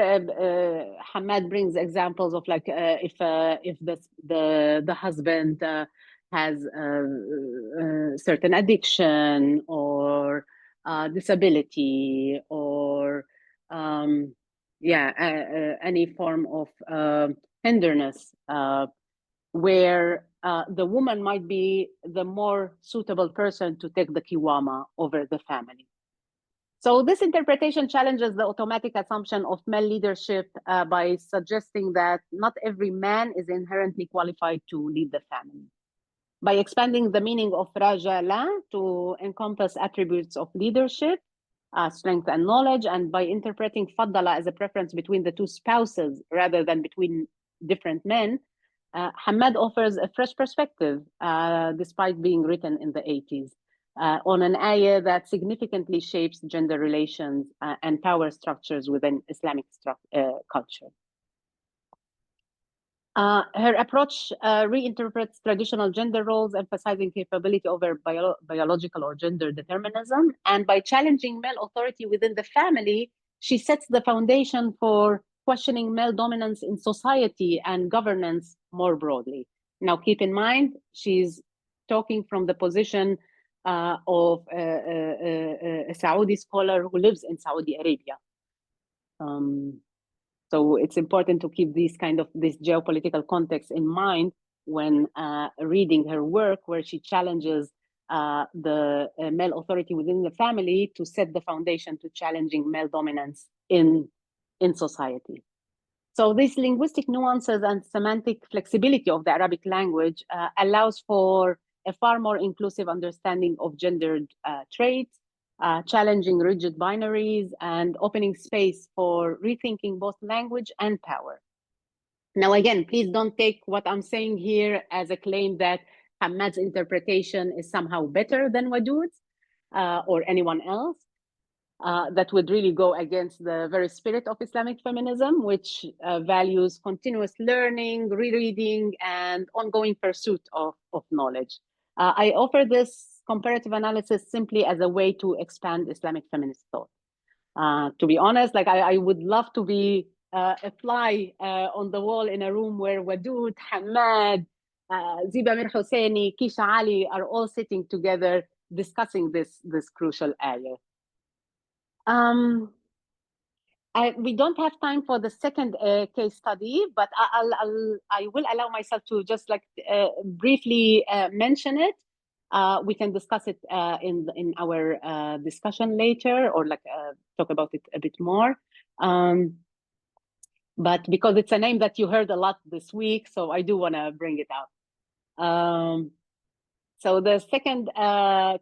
Hamad brings examples of like if the husband has certain addiction or disability or any form of hindrance, where the woman might be the more suitable person to take the kiwama over the family. So this interpretation challenges the automatic assumption of male leadership by suggesting that not every man is inherently qualified to lead the family. By expanding the meaning of rajala to encompass attributes of leadership, strength and knowledge, and by interpreting faddala as a preference between the two spouses rather than between different men, Hamad offers a fresh perspective, despite being written in the 80s, on an ayah that significantly shapes gender relations and power structures within Islamic culture. Her approach reinterprets traditional gender roles, emphasizing capability over biological or gender determinism. And by challenging male authority within the family, she sets the foundation for questioning male dominance in society and governance more broadly. Now, keep in mind, she's talking from the position of a Saudi scholar who lives in Saudi Arabia. So it's important to keep this geopolitical context in mind when reading her work, where she challenges the male authority within the family to set the foundation to challenging male dominance in society. So these linguistic nuances and semantic flexibility of the Arabic language allows for a far more inclusive understanding of gendered traits, challenging rigid binaries, and opening space for rethinking both language and power. Now, again, please don't take what I'm saying here as a claim that Hamad's interpretation is somehow better than Wadud's or anyone else. That would really go against the very spirit of Islamic feminism, which values continuous learning, rereading, and ongoing pursuit of knowledge. I offer this comparative analysis simply as a way to expand Islamic feminist thought. To be honest, like I would love to be a fly on the wall in a room where Wadud, Hamad, Ziba Mir Hosseini, Kisha Ali are all sitting together discussing this crucial area. We don't have time for the second case study, but I will allow myself to just briefly mention it. We can discuss it in our discussion later, or talk about it a bit more. But because it's a name that you heard a lot this week, so I do want to bring it out. So the second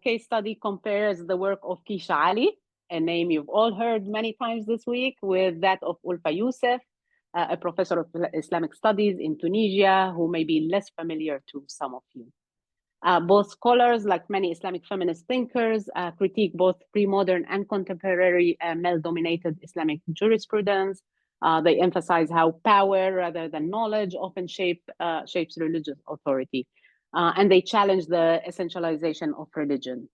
case study compares the work of Kisha Ali, a name you've all heard many times this week, with that of Ulfa Youssef, a professor of Islamic studies in Tunisia, who may be less familiar to some of you. Both scholars, like many Islamic feminist thinkers, critique both pre-modern and contemporary male-dominated Islamic jurisprudence. They emphasize how power rather than knowledge often shapes religious authority. And they challenge the essentialization of religion.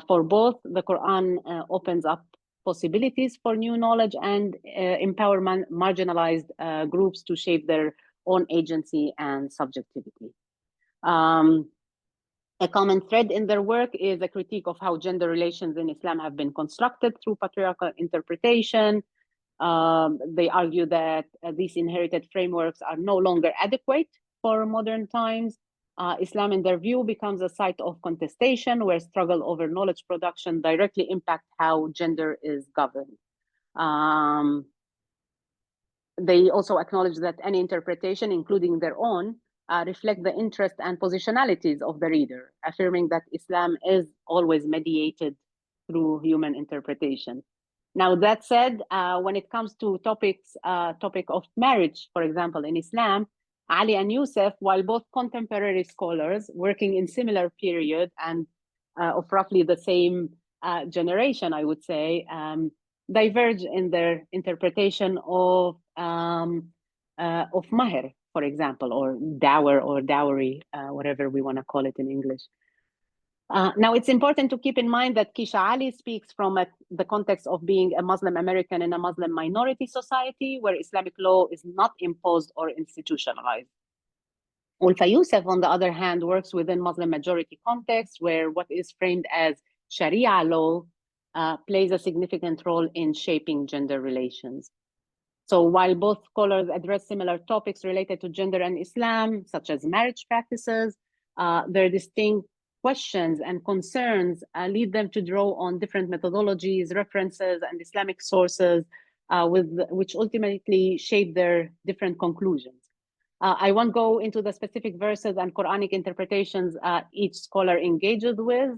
For both, the Quran opens up possibilities for new knowledge and empower marginalized groups to shape their own agency and subjectivity. A common thread in their work is a critique of how gender relations in Islam have been constructed through patriarchal interpretation. They argue that these inherited frameworks are no longer adequate for modern times. Islam, in their view, becomes a site of contestation where struggle over knowledge production directly impact how gender is governed. They also acknowledge that any interpretation, including their own, reflect the interest and positionalities of the reader, affirming that Islam is always mediated through human interpretation. Now, that said, when it comes to topic of marriage, for example, in Islam, Ali and Youssef, while both contemporary scholars working in similar period and of roughly the same generation, I would say, diverge in their interpretation of mahr, for example, or dower or dowry, whatever we want to call it in English. Now, it's important to keep in mind that Kisha Ali speaks from the context of being a Muslim American in a Muslim minority society where Islamic law is not imposed or institutionalized. Ulfa Youssef, on the other hand, works within Muslim majority context where what is framed as Sharia law plays a significant role in shaping gender relations. So while both scholars address similar topics related to gender and Islam, such as marriage practices, their distinct questions and concerns lead them to draw on different methodologies, references, and Islamic sources, which ultimately shape their different conclusions. I won't go into the specific verses and Quranic interpretations each scholar engages with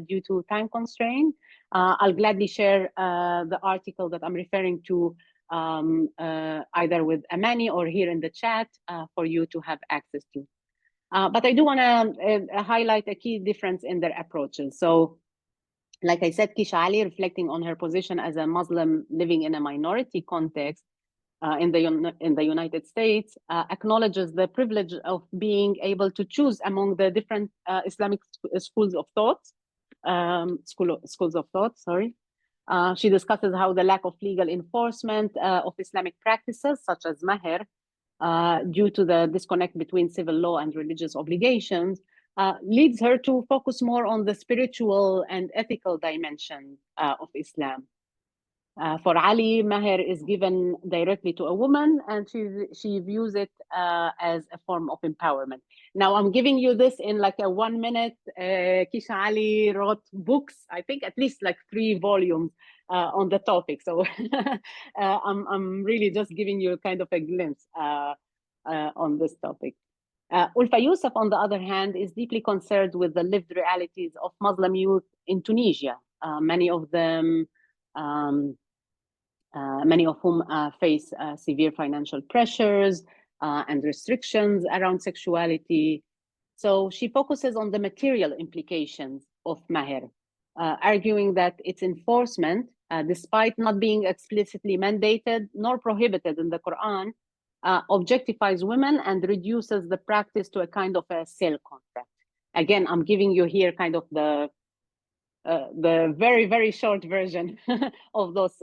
due to time constraint. I'll gladly share the article that I'm referring to either with Amani or here in the chat for you to have access to. But I do want to highlight a key difference in their approaches. So, like I said, Kisha Ali, reflecting on her position as a Muslim living in a minority context in the United States, acknowledges the privilege of being able to choose among the different Islamic schools of thought. She discusses how the lack of legal enforcement of Islamic practices, such as mahr, due to the disconnect between civil law and religious obligations, leads her to focus more on the spiritual and ethical dimension of Islam. For Ali, mahr is given directly to a woman, and she views it as a form of empowerment. Now, I'm giving you this in like a 1 minute. Kisha Ali wrote books, I think at least like 3 volumes on the topic. So I'm really just giving you kind of a glimpse on this topic. Ulfa Yousaf, on the other hand, is deeply concerned with the lived realities of Muslim youth in Tunisia. Many of them many of whom face severe financial pressures and restrictions around sexuality. So she focuses on the material implications of mahr, arguing that its enforcement, despite not being explicitly mandated nor prohibited in the Quran, objectifies women and reduces the practice to a kind of a sale contract. Again, I'm giving you here kind of the very, very short version of those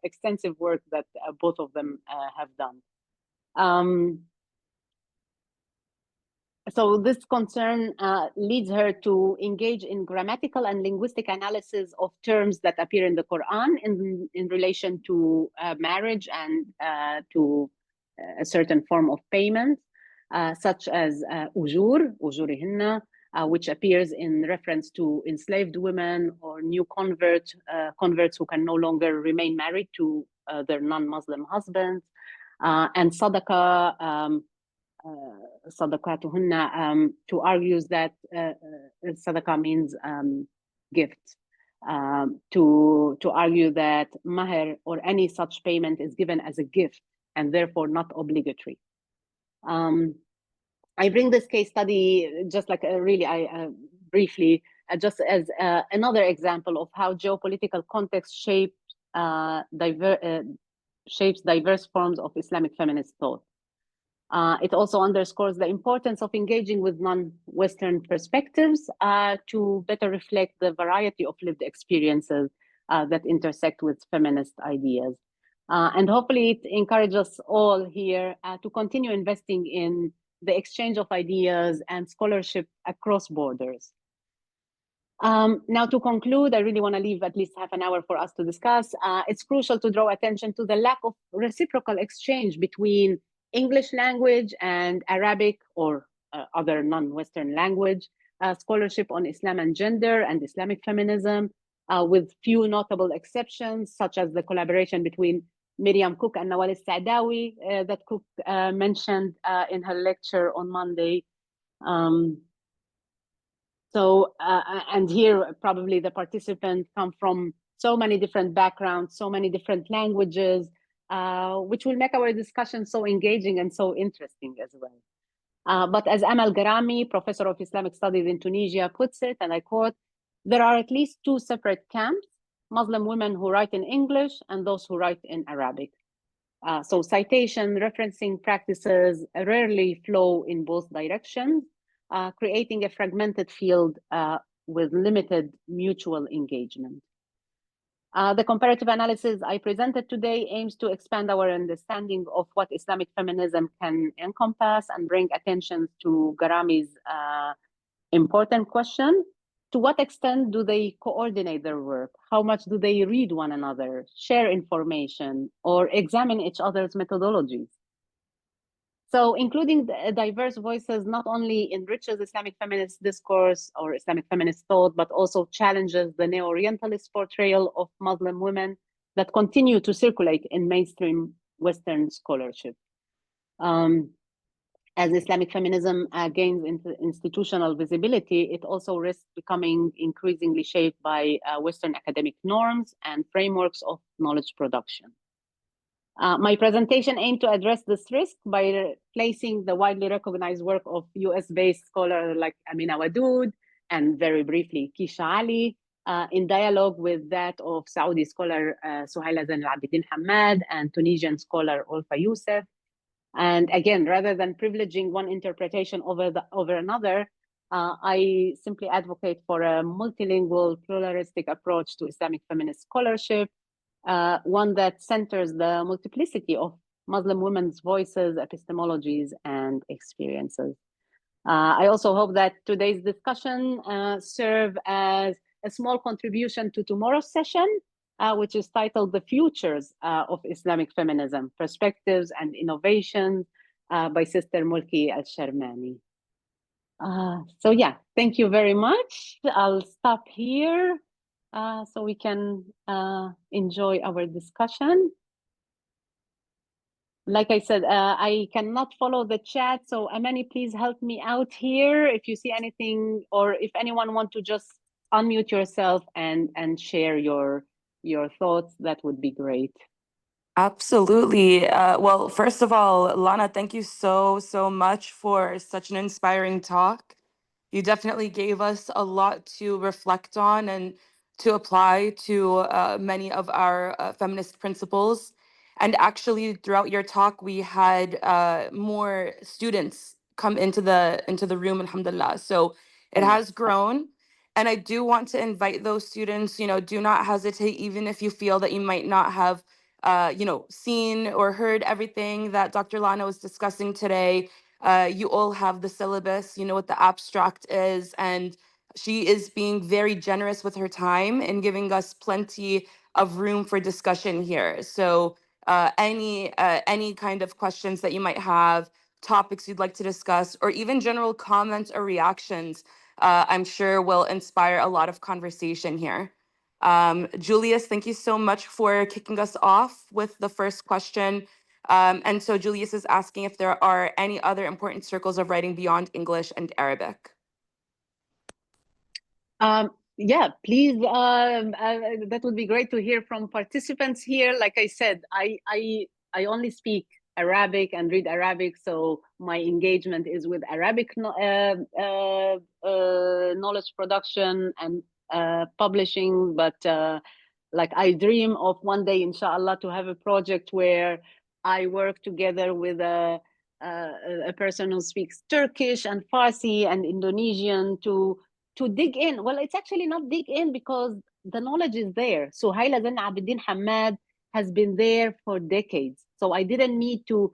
extensive work that both of them have done. So this concern leads her to engage in grammatical and linguistic analysis of terms that appear in the Quran in relation to marriage and to a certain form of payment, such as ujurihinna, which appears in reference to enslaved women or new converts who can no longer remain married to their non-Muslim husbands, and sadaqah, sadaqatuhunna, to argue that sadaqah means gift, to argue that mahr or any such payment is given as a gift and therefore not obligatory. I bring this case study just like briefly, just as another example of how geopolitical context shapes diverse forms of Islamic feminist thought. It also underscores the importance of engaging with non-Western perspectives to better reflect the variety of lived experiences that intersect with feminist ideas. And hopefully it encourages us all here to continue investing in the exchange of ideas and scholarship across borders. Now, to conclude, I really want to leave at least half an hour for us to discuss. It's crucial to draw attention to the lack of reciprocal exchange between English language and Arabic or other non-Western language scholarship on Islam and gender and Islamic feminism, with few notable exceptions, such as the collaboration between Miriam Cook and Nawal Saadawi that Cook mentioned in her lecture on Monday. And here probably the participants come from so many different backgrounds, so many different languages, which will make our discussion so engaging and so interesting as well. But as Amal Garami, professor of Islamic studies in Tunisia, puts it, and I quote, "There are at least 2 separate camps, Muslim women who write in English and those who write in Arabic." So citation, referencing practices rarely flow in both directions, creating a fragmented field with limited mutual engagement. The comparative analysis I presented today aims to expand our understanding of what Islamic feminism can encompass and bring attention to Garami's important question. To what extent do they coordinate their work? How much do they read one another, share information, or examine each other's methodologies? So including the diverse voices not only enriches Islamic feminist discourse or Islamic feminist thought, but also challenges the neo-Orientalist portrayal of Muslim women that continue to circulate in mainstream Western scholarship. As Islamic feminism gains institutional visibility, it also risks becoming increasingly shaped by Western academic norms and frameworks of knowledge production. My presentation aimed to address this risk by placing the widely recognized work of US-based scholars like Amina Wadoud and very briefly Kisha Ali in dialogue with that of Saudi scholar Suhaila Zain al-Abidin Hamad and Tunisian scholar Olfa Youssef. And again, rather than privileging one interpretation over another, I simply advocate for a multilingual, pluralistic approach to Islamic feminist scholarship, one that centers the multiplicity of Muslim women's voices, epistemologies, and experiences. I also hope that today's discussion serve as a small contribution to tomorrow's session, which is titled The Futures of Islamic Feminism, Perspectives and Innovations by Sister Mulki Al-Sharmani. So yeah, thank you very much. I'll stop here so we can enjoy our discussion. Like I said, I cannot follow the chat, so Amani, please help me out here. If you see anything, or if anyone want to just unmute yourself and share your thoughts, that would be great. Absolutely. Well, first of all, Lana, thank you so much for such an inspiring talk. You definitely gave us a lot to reflect on and to apply to many of our feminist principles. And actually, throughout your talk, we had more students come into the room, alhamdulillah. So it has grown. And I do want to invite those students, do not hesitate, even if you feel that you might not have seen or heard everything that Dr. Lana was discussing today. You all have the syllabus, you know what the abstract is, and she is being very generous with her time and giving us plenty of room for discussion here. So any kind of questions that you might have, topics you'd like to discuss, or even general comments or reactions, I'm sure will inspire a lot of conversation here. Julius, thank you so much for kicking us off with the first question. And so Julius is asking if there are any other important circles of writing beyond English and Arabic. Yeah, please. That would be great to hear from participants here. Like I said, I only speak Arabic and read Arabic, so my engagement is with Arabic knowledge production and publishing. But like I dream of one day, inshallah, to have a project where I work together with a person who speaks Turkish and Farsi and Indonesian to dig in. Well, it's actually not dig in because the knowledge is there. So Suhaila Zain Abidin Hamad has been there for decades. So I didn't need to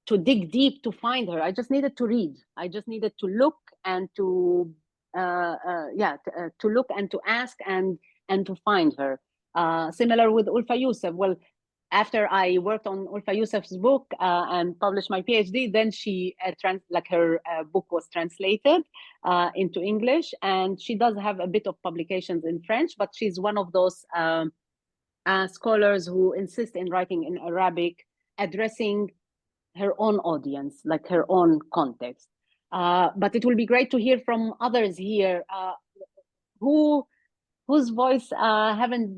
dig deep to find her. I just needed to read. I just needed to look and to look and to ask and to find her. Similar with Olfa Youssef. Well, after I worked on Olfa Youssef's book and published my PhD, then she her book was translated into English, and she does have a bit of publications in French, but she's one of those scholars who insist in writing in Arabic, addressing her own audience, like her own context. But it will be great to hear from others here whose voice haven't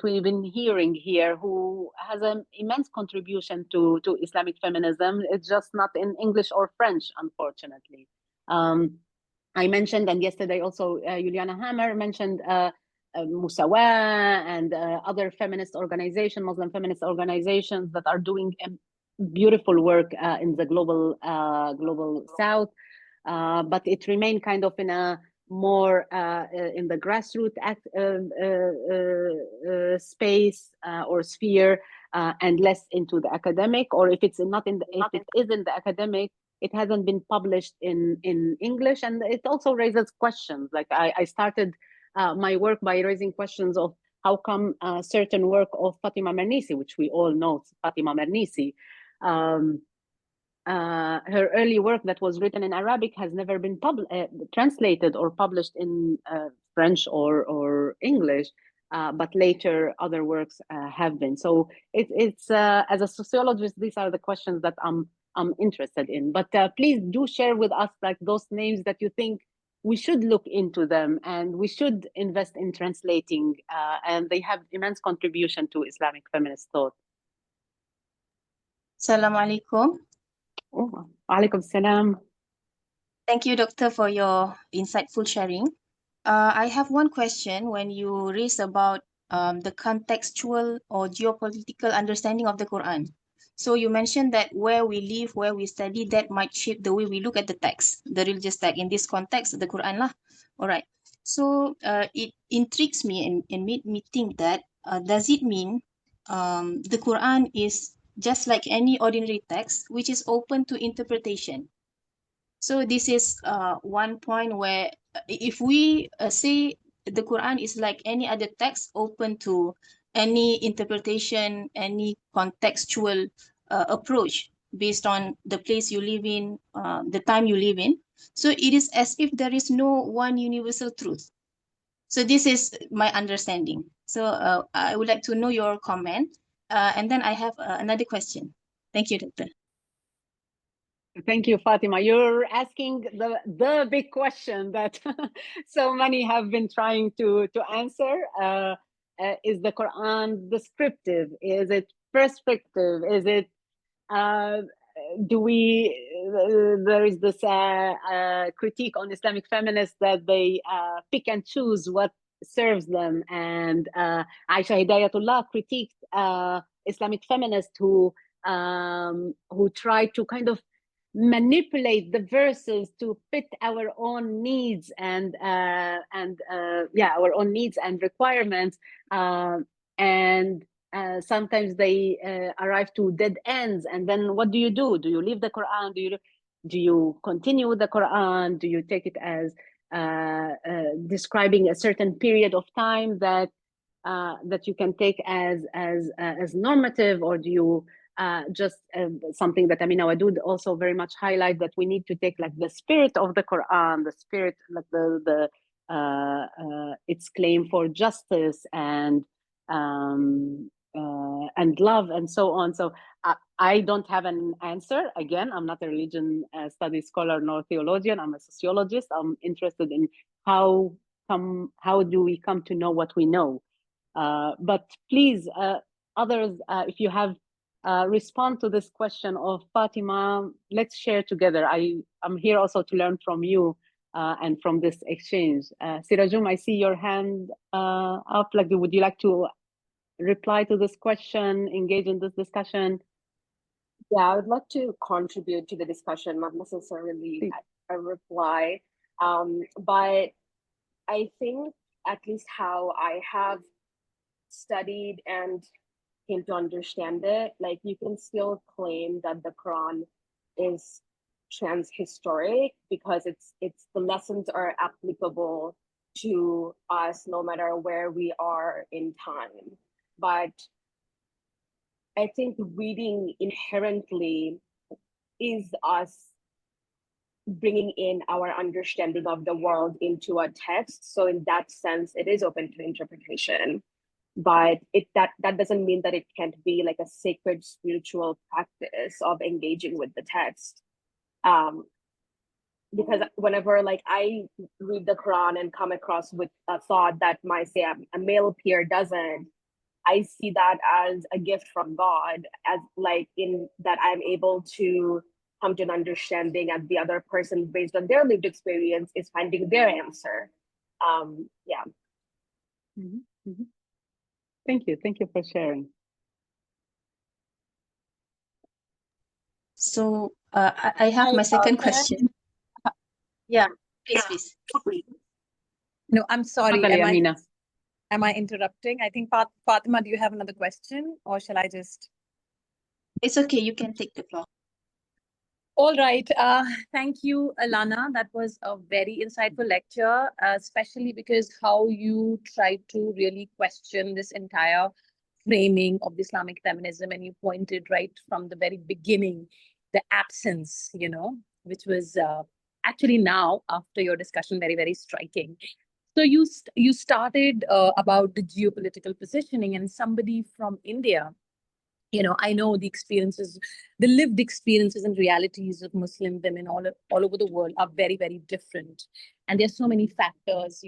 we been hearing here, who has an immense contribution to Islamic feminism. It's just not in English or French, unfortunately. I mentioned, and yesterday also Juliana Hammer mentioned Musawa and other feminist organizations, Muslim feminist organizations that are doing beautiful work in the global South, but it remained kind of in a more in the grassroots space or sphere, and less into the academic. Or if it's not in the, if it is in the academic, it hasn't been published in English, and it also raises questions. Like I started my work by raising questions of how come certain work of Fatima Mernissi, which we all know Fatima Mernissi, her early work that was written in Arabic has never been translated or published in French or English, but later other works have been. So it's as a sociologist, these are the questions that I'm interested in. But please do share with us like those names that you think we should look into them and we should invest in translating, and they have immense contribution to Islamic feminist thought. Assalamu alaikum. Oh, alaikum salam. Thank you, Doctor, for your insightful sharing. I have one question when you raise about the contextual or geopolitical understanding of the Quran. So you mentioned that where we live, where we study, that might shape the way we look at the text, the religious text. In this context, the Quran lah. All right. So it intrigues me and made me think that does it mean the Quran is just like any ordinary text, which is open to interpretation? So this is one point where if we say the Quran is like any other text, open to any interpretation, any contextual approach based on the place you live in, the time you live in. So it is as if there is no one universal truth. So this is my understanding. So I would like to know your comment. And then I have another question. Thank you, Doctor. Thank you, Fatima. You're asking the big question that so many have been trying to answer. Is the Quran descriptive? Is it prescriptive? Is it there is this critique on Islamic feminists that they pick and choose what serves them, and Aisha Hidayatullah critiqued Islamic feminists who try to kind of manipulate the verses to fit our own needs and our own needs and requirements, and sometimes they arrive to dead ends. And then what do you do? Do you leave the Quran? Do you continue with the Quran? Do you take it as describing a certain period of time that you can take as normative, or do you just something that Amina Wadud also very much highlight, that we need to take like the spirit of the Quran, the spirit, like the its claim for justice and love and so on. So I don't have an answer. Again, I'm not a religion studies scholar nor theologian. I'm a sociologist. I'm interested in how do we come to know what we know. But please, others, if you have respond to this question of Fatima, let's share together. I'm here also to learn from you and from this exchange. Sirajum, I see your hand up. Like, would you like to reply to this question, engage in this discussion? Yeah, I would like to contribute to the discussion, not necessarily a reply. But I think at least how I have studied and came to understand it, like you can still claim that the Quran is transhistoric because it's the lessons are applicable to us no matter where we are in time. But I think reading inherently is us bringing in our understanding of the world into a text. So in that sense, it is open to interpretation. But that doesn't mean that it can't be like a sacred spiritual practice of engaging with the text. Because whenever like I read the Quran and come across with a thought that might say a male peer doesn't, I see that as a gift from God, as like in that I'm able to come to an understanding and the other person based on their lived experience is finding their answer. Yeah. Mm-hmm. Mm-hmm. Thank you for sharing. So I have my second question. Yeah, please. No, I'm sorry. Totally, Amina. Am I interrupting? I think Fatima, do you have another question, or shall I just? It's okay. You can take the floor. All right. Thank you, Lana. That was a very insightful lecture, especially because how you tried to really question this entire framing of the Islamic feminism, and you pointed right from the very beginning, the absence, which was actually now, after your discussion, very, very striking. So you started about the geopolitical positioning, and somebody from India, I know the experiences, the lived experiences and realities of Muslim women all over the world are very, very different. And there's so many factors,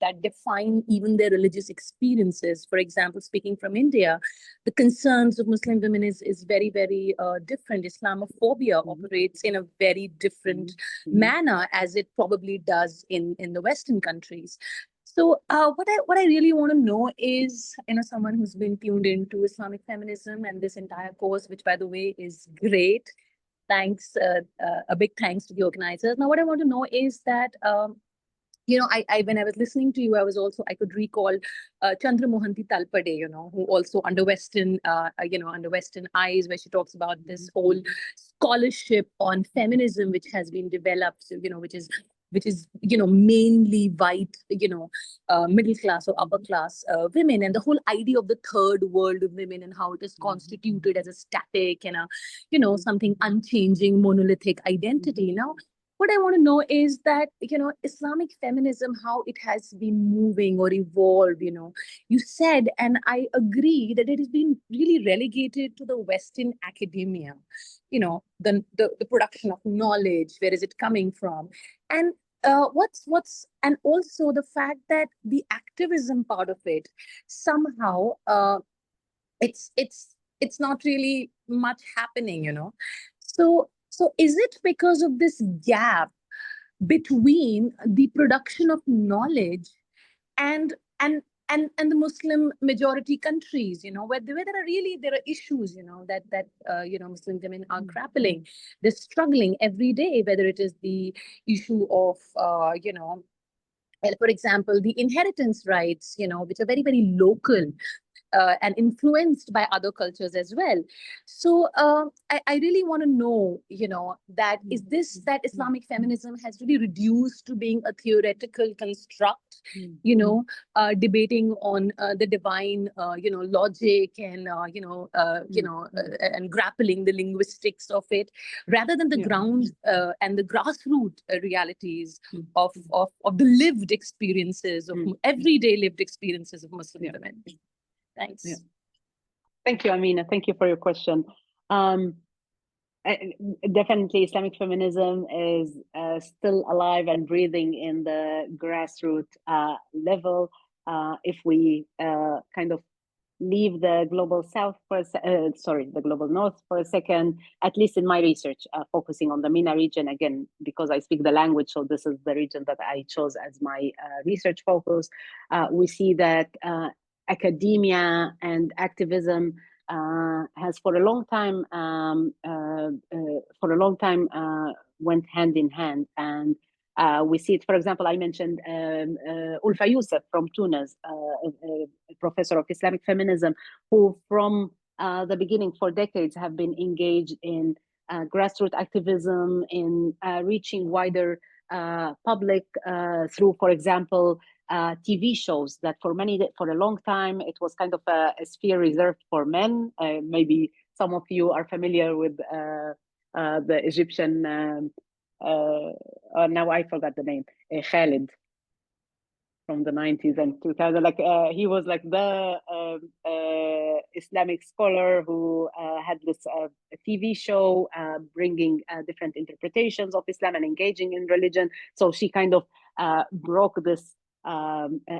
that define even their religious experiences. For example, speaking from India, the concerns of Muslim women is very, very different. Islamophobia operates in a very different manner as it probably does in the Western countries. So what I really want to know is, someone who's been tuned into Islamic feminism and this entire course, which by the way is great. Thanks, a big thanks to the organizers. Now, what I want to know is that, I when I was listening to you, I could recall Chandra Mohanty Talpade, who also under Western eyes, where she talks about this whole scholarship on feminism, which has been developed, which is mainly white, middle class or upper class women, and the whole idea of the third world of women and how it is constituted as a static and a something unchanging monolithic identity. Now, what I want to know is that, Islamic feminism, how it has been moving or evolved, you said, and I agree, that it has been really relegated to the Western academia, the production of knowledge, where is it coming from? And and also the fact that the activism part of it, somehow, it's not really much happening, So is it because of this gap between the production of knowledge and the Muslim majority countries, where there are issues, that Muslim women are grappling, they're struggling every day, whether it is the issue of for example, the inheritance rights, which are very, very local, and influenced by other cultures as well. So I really want to know, that is this that Islamic feminism has really reduced to being a theoretical construct, debating on the divine, logic and and grappling the linguistics of it, rather than the ground and the grassroots realities of the lived experiences of everyday lived experiences of Muslim women. Thanks. Yeah. Thank you, Amina. Thank you for your question. Definitely, Islamic feminism is still alive and breathing in the grassroots level. If we kind of leave the global south for the global north for a second, at least in my research, focusing on the MENA region, again, because I speak the language, so this is the region that I chose as my research focus. We see that academia and activism has for a long time went hand in hand, and we see it. For example, I mentioned Ulfa Youssef from Tunis, a professor of Islamic feminism, who from the beginning for decades have been engaged in grassroots activism, in reaching wider public through, for example, TV shows that for a long time it was kind of a sphere reserved for men. Maybe some of you are familiar with the Egyptian. Now I forgot the name. Khalid from the 90s and 2000. Like he was like the Islamic scholar who had this TV show bringing different interpretations of Islam and engaging in religion. So she kind of broke this.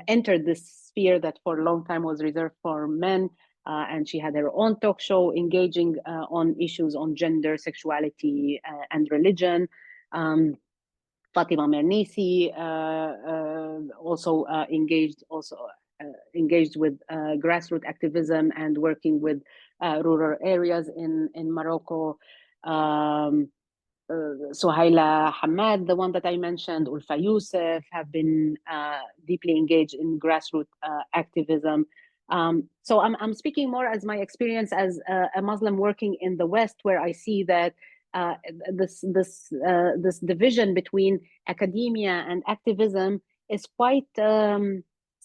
Entered this sphere that for a long time was reserved for men, and she had her own talk show engaging on issues on gender, sexuality, and religion. Fatima Mernisi also engaged with grassroots activism and working with rural areas in Morocco. Sohaila Hamad, the one that I mentioned, Ulfa Youssef, have been deeply engaged in grassroots activism. So I'm speaking more as my experience as a Muslim working in the West, where I see that this division between academia and activism is quite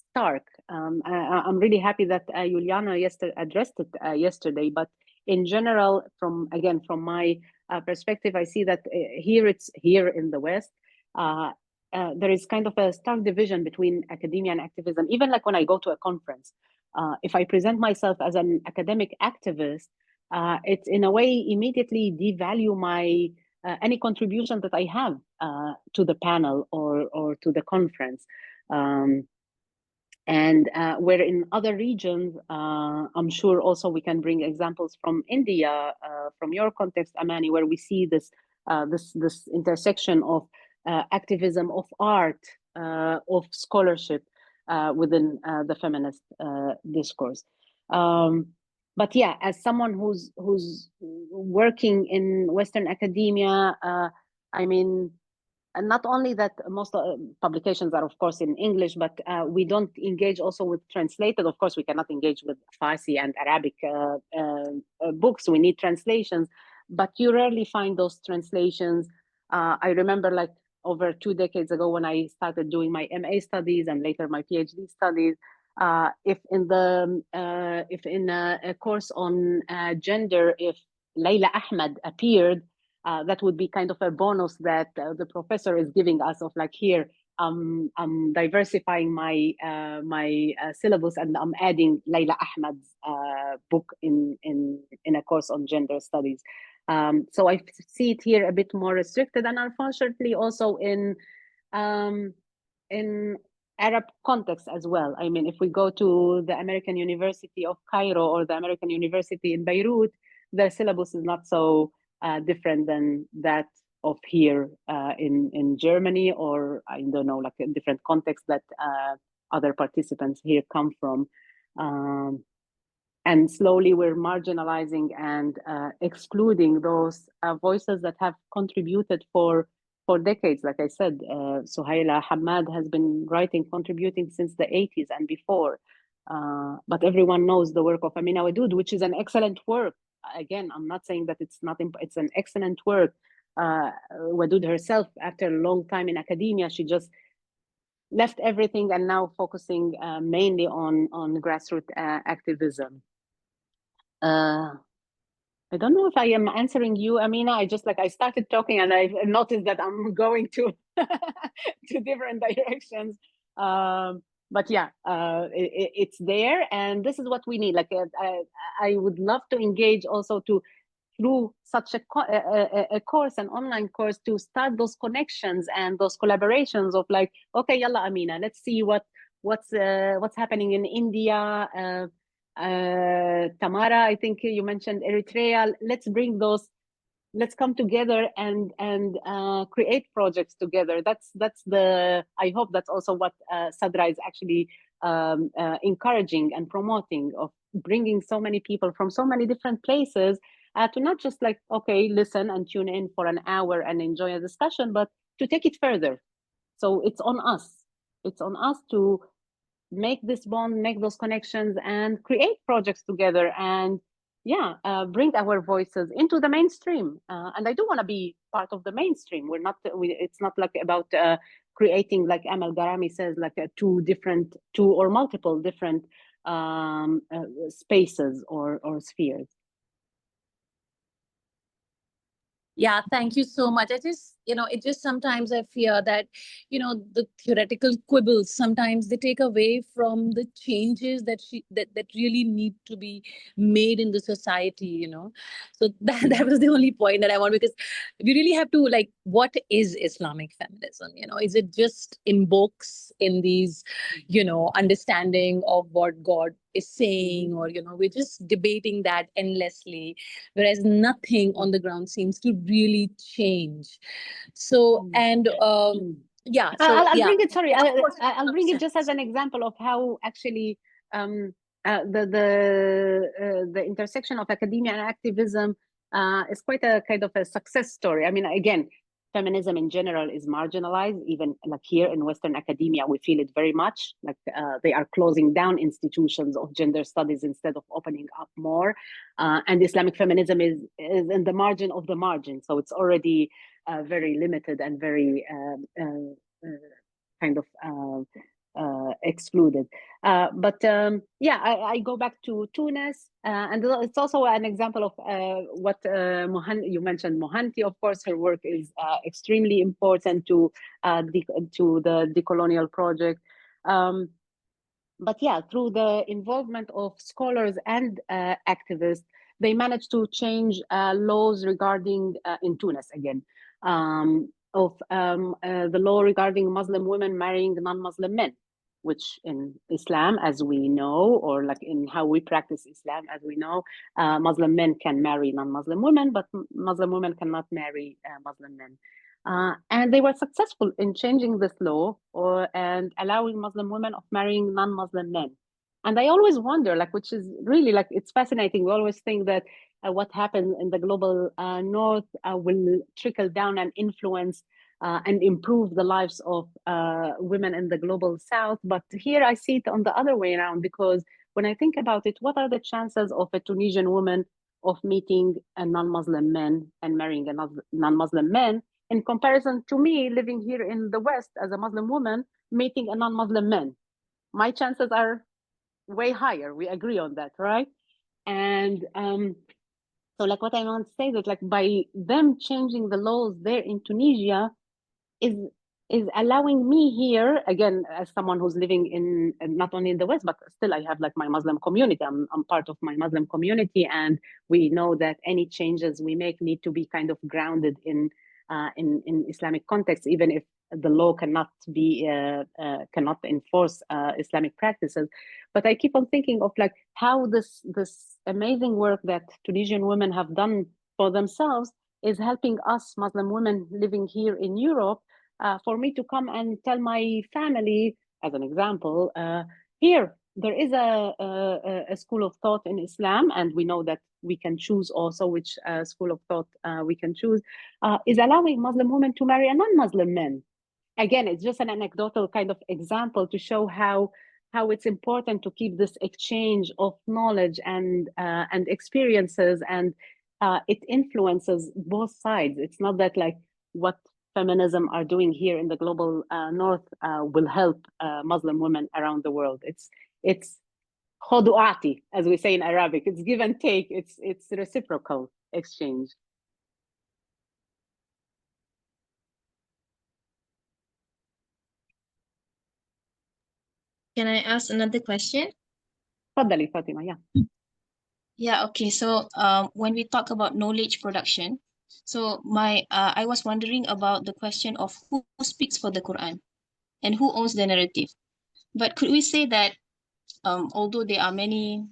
stark. I'm really happy that Juliana addressed it yesterday. But in general, from my perspective, I see that here in the West, there is kind of a stark division between academia and activism. Even like when I go to a conference, if I present myself as an academic activist, it's in a way immediately devalue my any contribution that I have to the panel or to the conference. And where in other regions, I'm sure also we can bring examples from India, from your context, Amani, where we see this this intersection of activism, of art, of scholarship within the feminist discourse. But yeah, as someone who's working in Western academia, I mean, and not only that, most publications are, of course, in English, but we don't engage also with translated. Of course, we cannot engage with Farsi and Arabic books. We need translations, but you rarely find those translations. I remember like over 2 decades ago when I started doing my MA studies and later my PhD studies, if in a course on gender, if Layla Ahmed appeared, that would be kind of a bonus that the professor is giving us of like, here, I'm diversifying my syllabus and I'm adding Layla Ahmed's book in a course on gender studies. So I see it here a bit more restricted, and unfortunately also in Arab context as well. I mean, if we go to the American University of Cairo or the American University in Beirut, the syllabus is not so different than that of here in Germany, or I don't know, like a different context that other participants here come from. And slowly we're marginalizing and excluding those voices that have contributed for decades. Like I said, Suhaila Hamad has been contributing since the 80s and before. But everyone knows the work of Amina Wadud, which is an excellent work. Again, I'm not saying that it's not, it's an excellent work. Wadud herself, after a long time in academia, she just left everything and now focusing mainly on grassroots activism. I don't know if I am answering you, Amina. I started talking and I noticed that I'm going to to different directions. But yeah, it's there, and this is what we need. Like I would love to engage also through such a course, an online course, to start those connections and those collaborations of like, okay, yalla Amina, let's see what's happening in India. Tamara, I think you mentioned Eritrea. Let's come together and create projects together. I hope that's also what Sadra is actually encouraging and promoting, of bringing so many people from so many different places to not just like, okay, listen and tune in for an hour and enjoy a discussion, but to take it further. So it's on us. It's on us to make this bond, make those connections, and create projects together, and yeah, bring our voices into the mainstream. And I do want to be part of the mainstream. It's not like about creating, like Amal Garami says, like two or multiple different spaces or spheres. Yeah, thank you so much. Sometimes I fear that, the theoretical quibbles, sometimes they take away from the changes that really need to be made in the society, So that was the only point that I want, because we really have to, like, what is Islamic feminism? Is it just in books, in these, understanding of what God is saying, or, we're just debating that endlessly, whereas nothing on the ground seems to really change. So, and yeah, so I'll yeah. bring it. Sorry, I'll bring it just as an example of how actually the intersection of academia and activism is quite a kind of a success story. I mean, again, feminism in general is marginalized. Even like here in Western academia, we feel it very much. Like they are closing down institutions of gender studies instead of opening up more. And Islamic feminism is in the margin of the margin, so it's already very limited and very kind of excluded. But yeah, I go back to Tunis, and it's also an example of what you mentioned. Mohanty, of course, her work is extremely important to the decolonial project. But yeah, through the involvement of scholars and activists, they managed to change laws regarding, in Tunis again, the law regarding Muslim women marrying non-Muslim men, which in Islam, as we know, or like in how we practice Islam, as we know, Muslim men can marry non-Muslim women, but Muslim women cannot marry Muslim men. And they were successful in changing this law and allowing Muslim women of marrying non-Muslim men. And I always wonder, like, which is really like, it's fascinating. We always think that what happens in the global north will trickle down and influence and improve the lives of women in the global south. But here I see it on the other way around, because when I think about it, what are the chances of a Tunisian woman of meeting a non-Muslim man and marrying a non-Muslim man, in comparison to me living here in the West as a Muslim woman, meeting a non-Muslim man? My chances are way higher. We agree on that, right? And so like what I want to say is that like by them changing the laws there in Tunisia is allowing me here, again, as someone who's living in not only in the West, but still I have like my Muslim community. I'm part of my Muslim community, and we know that any changes we make need to be kind of grounded in Islamic context, even if the law cannot enforce Islamic practices. But I keep on thinking of like how this amazing work that Tunisian women have done for themselves is helping us Muslim women living here in Europe. For me to come and tell my family, as an example, here there is a school of thought in Islam, and we know that we can choose also which school of thought we can choose, is allowing Muslim women to marry a non-Muslim man. Again, it's just an anecdotal kind of example to show how it's important to keep this exchange of knowledge and experiences, and it influences both sides. It's not that like what feminism are doing here in the global north will help Muslim women around the world. It's khoduati, as we say in Arabic. It's give and take. It's reciprocal exchange. Can I ask another question? تفضلي Fatima, yeah. Yeah, okay. So when we talk about knowledge production, so I was wondering about the question of who speaks for the Quran and who owns the narrative. But could we say that although there are many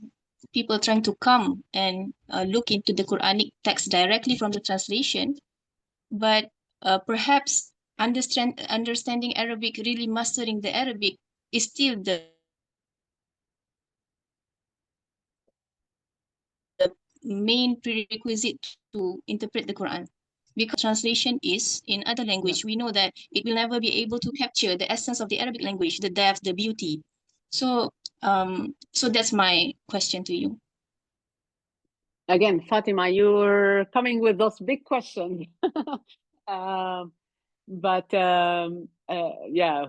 people trying to come and look into the Quranic text directly from the translation, but perhaps understanding Arabic, really mastering the Arabic, is still the main prerequisite to interpret the Quran. Because translation is in other language, we know that it will never be able to capture the essence of the Arabic language, the depth, the beauty. So so that's my question to you. Again, Fatima, you're coming with those big questions. But yeah,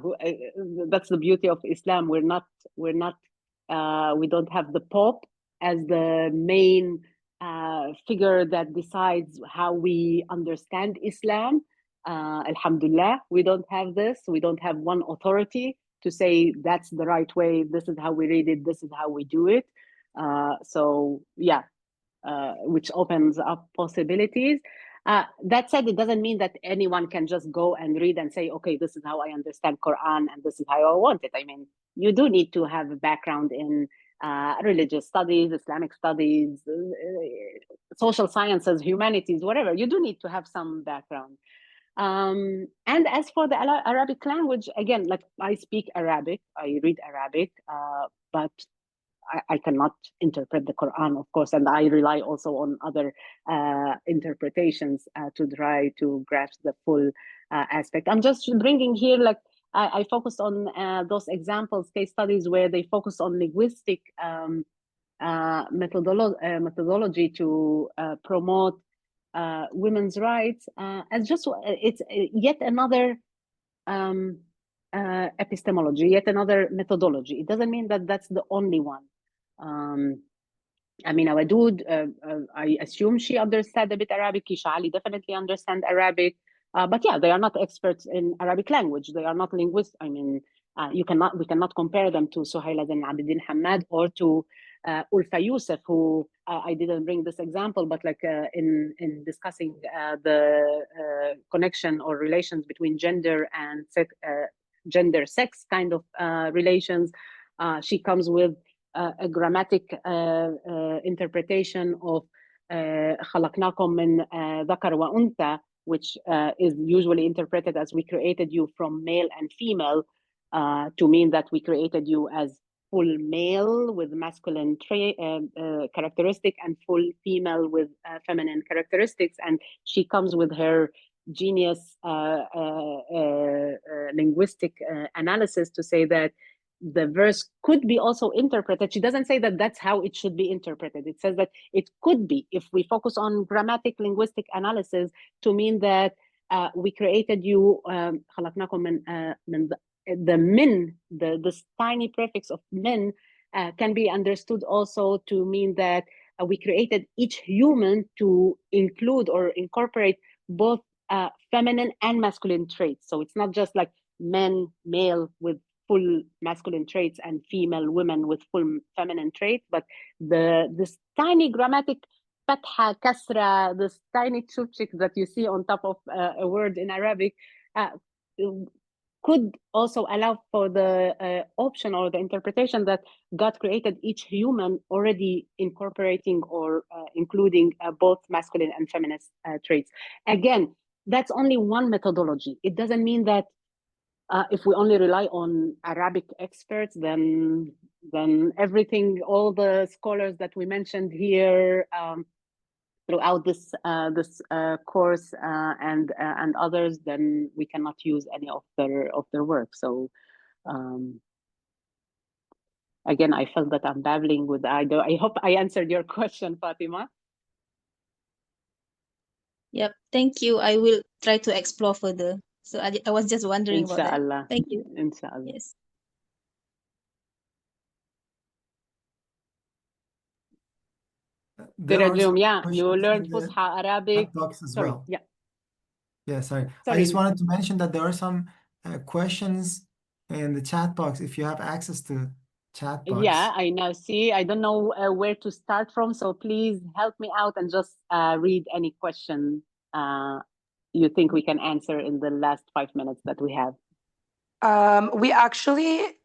that's the beauty of Islam. We don't have the Pope as the main figure that decides how we understand Islam. Alhamdulillah, we don't have this. We don't have one authority to say that's the right way. This is how we read it. This is how we do it. So yeah, which opens up possibilities. That said, it doesn't mean that anyone can just go and read and say, okay, this is how I understand Quran and this is how I want it. I mean, you do need to have a background in religious studies, Islamic studies, social sciences, humanities, whatever. You do need to have some background. And as for the Arabic language, again, like I speak Arabic, I read Arabic, but I cannot interpret the Quran, of course, and I rely also on other interpretations to try to grasp the full aspect. I'm just bringing here, like, I focused on those examples, case studies where they focus on linguistic methodology to promote women's rights. As just, it's yet another epistemology, yet another methodology. It doesn't mean that that's the only one. I mean, our dude, I assume she understood a bit Arabic. Kisha Ali definitely understand Arabic. But yeah, they are not experts in Arabic language. They are not linguists. I mean, we cannot compare them to Suhaila Zain Abidin Hamad or to Ulfa Youssef, who I didn't bring this example, but like in discussing the connection or relations between gender and sex kind of relations, she comes with a grammatic interpretation of خلقناكم من ذكر وأنثى, which is usually interpreted as we created you from male and female, to mean that we created you as full male with masculine characteristic and full female with feminine characteristics. And she comes with her genius linguistic analysis to say that the verse could be also interpreted. She doesn't say that that's how it should be interpreted. It says that it could be, if we focus on grammatic linguistic analysis, to mean that we created you, the min, this tiny prefix of min, can be understood also to mean that we created each human to include or incorporate both feminine and masculine traits. So it's not just like men, male with full masculine traits and female women with full feminine traits, but this tiny grammatic fatha, kasra, this tiny chupchik that you see on top of a word in Arabic could also allow for the option or the interpretation that God created each human already incorporating or including both masculine and feminine traits. Again, that's only one methodology. It doesn't mean that if we only rely on Arabic experts, then everything, all the scholars that we mentioned here throughout this course and others, then we cannot use any of their work. So again, I felt that I'm babbling with Aido. I hope I answered your question, Fatima. Yep, thank you. I will try to explore further. So I was just wondering about that. Inshallah. Thank you. Inshallah. Yes. There are some Yeah, you questions learned in the Fusha Arabic. chat box as Sorry, well. yeah. Yeah, sorry. I Sorry. just wanted to mention that there are some questions in the chat box. If you have access to chat box. Yeah, I now see. I don't know where to start from, so please help me out and just read any question you think we can answer in the last 5 minutes that we have. We actually,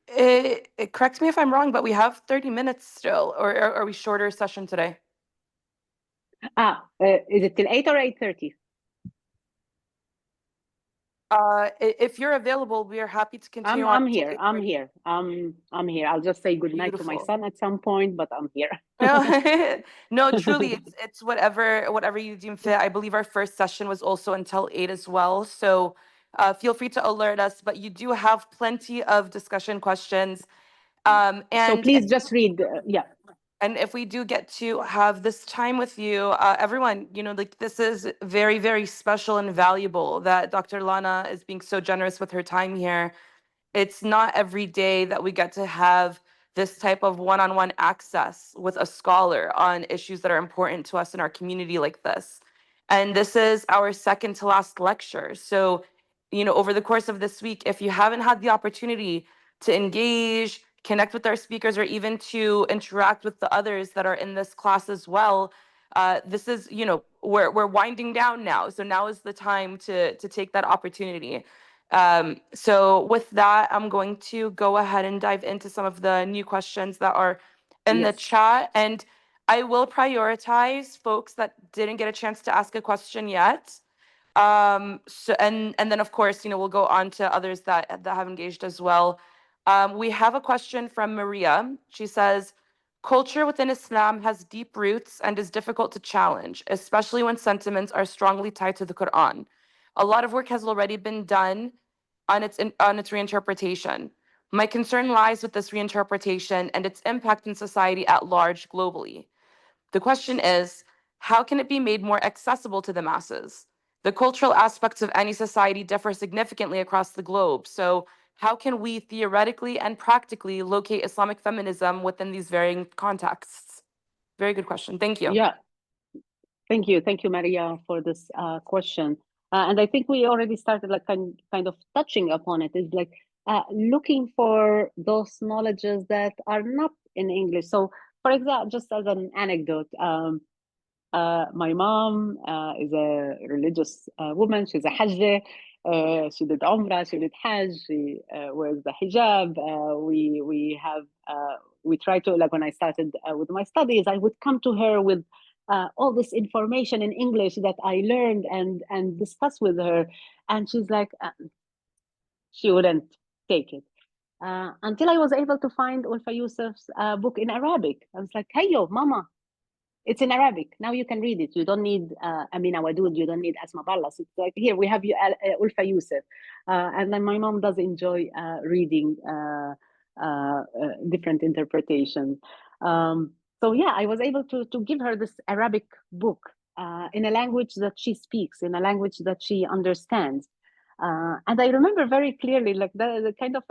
correct me if I'm wrong, but we have 30 minutes still, or are we shorter session today? Is it till 8 or 8:30? If you're available, we are happy to continue on. I'm here. I'm here. I'm here. I'll just say good night to my Beautiful. son at some point, but I'm here. No, truly, it's whatever you deem fit. I believe our first session was also until 8 as well. So feel free to alert us, but you do have plenty of discussion questions. So And please just read. Yeah. and if we do get to have this time with you, everyone, you know, like this is very, very special and valuable that Dr. Lana is being so generous with her time here. It's not every day that we get to have this type of one-on-one access with a scholar on issues that are important to us in our community like this. And this is our second to last lecture. So, you know, over the course of this week, if you haven't had the opportunity to engage, connect with our speakers, or even to interact with the others that are in this class as well, this is, you know, we're winding down now. So now is the time to take that opportunity. So with that, I'm going to go ahead and dive into some of the new questions that are in the chat. And I will prioritize folks that didn't get a chance to ask a question yet. So and then of course, you know, we'll go on to others that have engaged as well. We have a question from Maria. She says, culture within Islam has deep roots and is difficult to challenge, especially when sentiments are strongly tied to the Quran. A lot of work has already been done on its reinterpretation. My concern lies with this reinterpretation and its impact in society at large globally. The question is, how can it be made more accessible to the masses? The cultural aspects of any society differ significantly across the globe. So how can we theoretically and practically locate Islamic feminism within these varying contexts? Very good question. Thank you. Yeah, thank you, Maria, for this question. And I think we already started like kind of touching upon it. Is like looking for those knowledges that are not in English. So, for example, just as an anecdote, my mom is a religious woman. She's a Hajj. She did Umrah, she did Hajj, she wears the hijab. We try to, like when I started with my studies, I would come to her with all this information in English that I learned and discuss with her. And she's like, she wouldn't take it. Until I was able to find Ulfa Yusuf's book in Arabic. I was like, hey, yo, mama, it's in Arabic. Now you can read it. You don't need Amina Wadud. You don't need Asma Ballas. It's like, here, we have you, Ulfa Yusuf. And then my mom does enjoy reading different interpretations. So yeah, I was able to give her this Arabic book in a language that she speaks, in a language that she understands. And I remember very clearly, like the kind of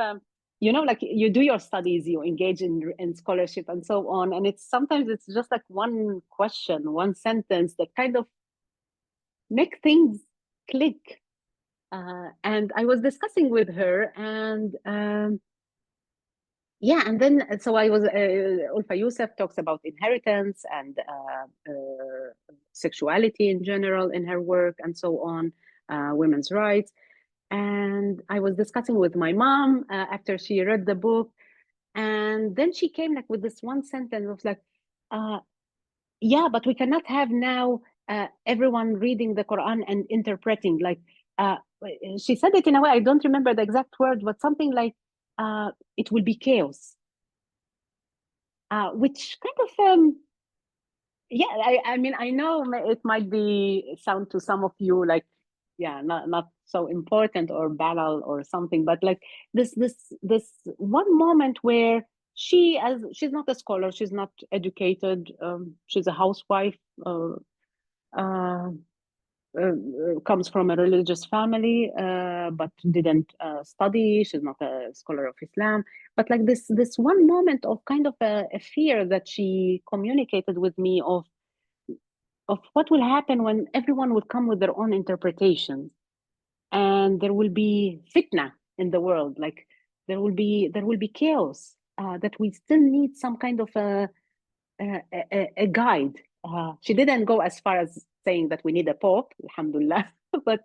you know, like you do your studies, you engage in scholarship and so on, and sometimes it's just like one question, one sentence that kind of make things click. And I was discussing with her, and yeah, and then so I was Ulfa Yusuf talks about inheritance and sexuality in general in her work and so on, women's rights. And I was discussing with my mom after she read the book, and then she came like with this one sentence of like, yeah, but we cannot have now everyone reading the Quran and interpreting. Like she said it in a way, I don't remember the exact word, but something like it will be chaos, which kind of yeah, I mean, I know it might be sound to some of you like, yeah, not so important or banal or something, but like this one moment where she's not a scholar, she's not educated, she's a housewife, comes from a religious family, but didn't study. She's not a scholar of Islam. But like this one moment of kind of a fear that she communicated with me of what will happen when everyone will come with their own interpretations, and there will be fitna in the world. Like there will be chaos. That we still need some kind of a guide. She didn't go as far as saying that we need a pope, alhamdulillah, but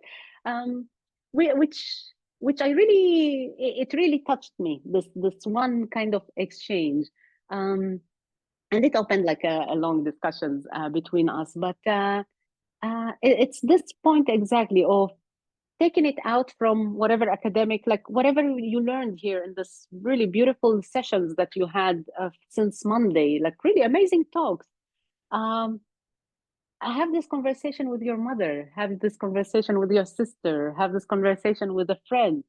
which I really, it really touched me. This one kind of exchange, and it opened like a long discussions between us. But it's this point exactly of taking it out from whatever academic, like whatever you learned here in this really beautiful sessions that you had since Monday, like really amazing talks. Have this conversation with your mother, have this conversation with your sister, have this conversation with a friend.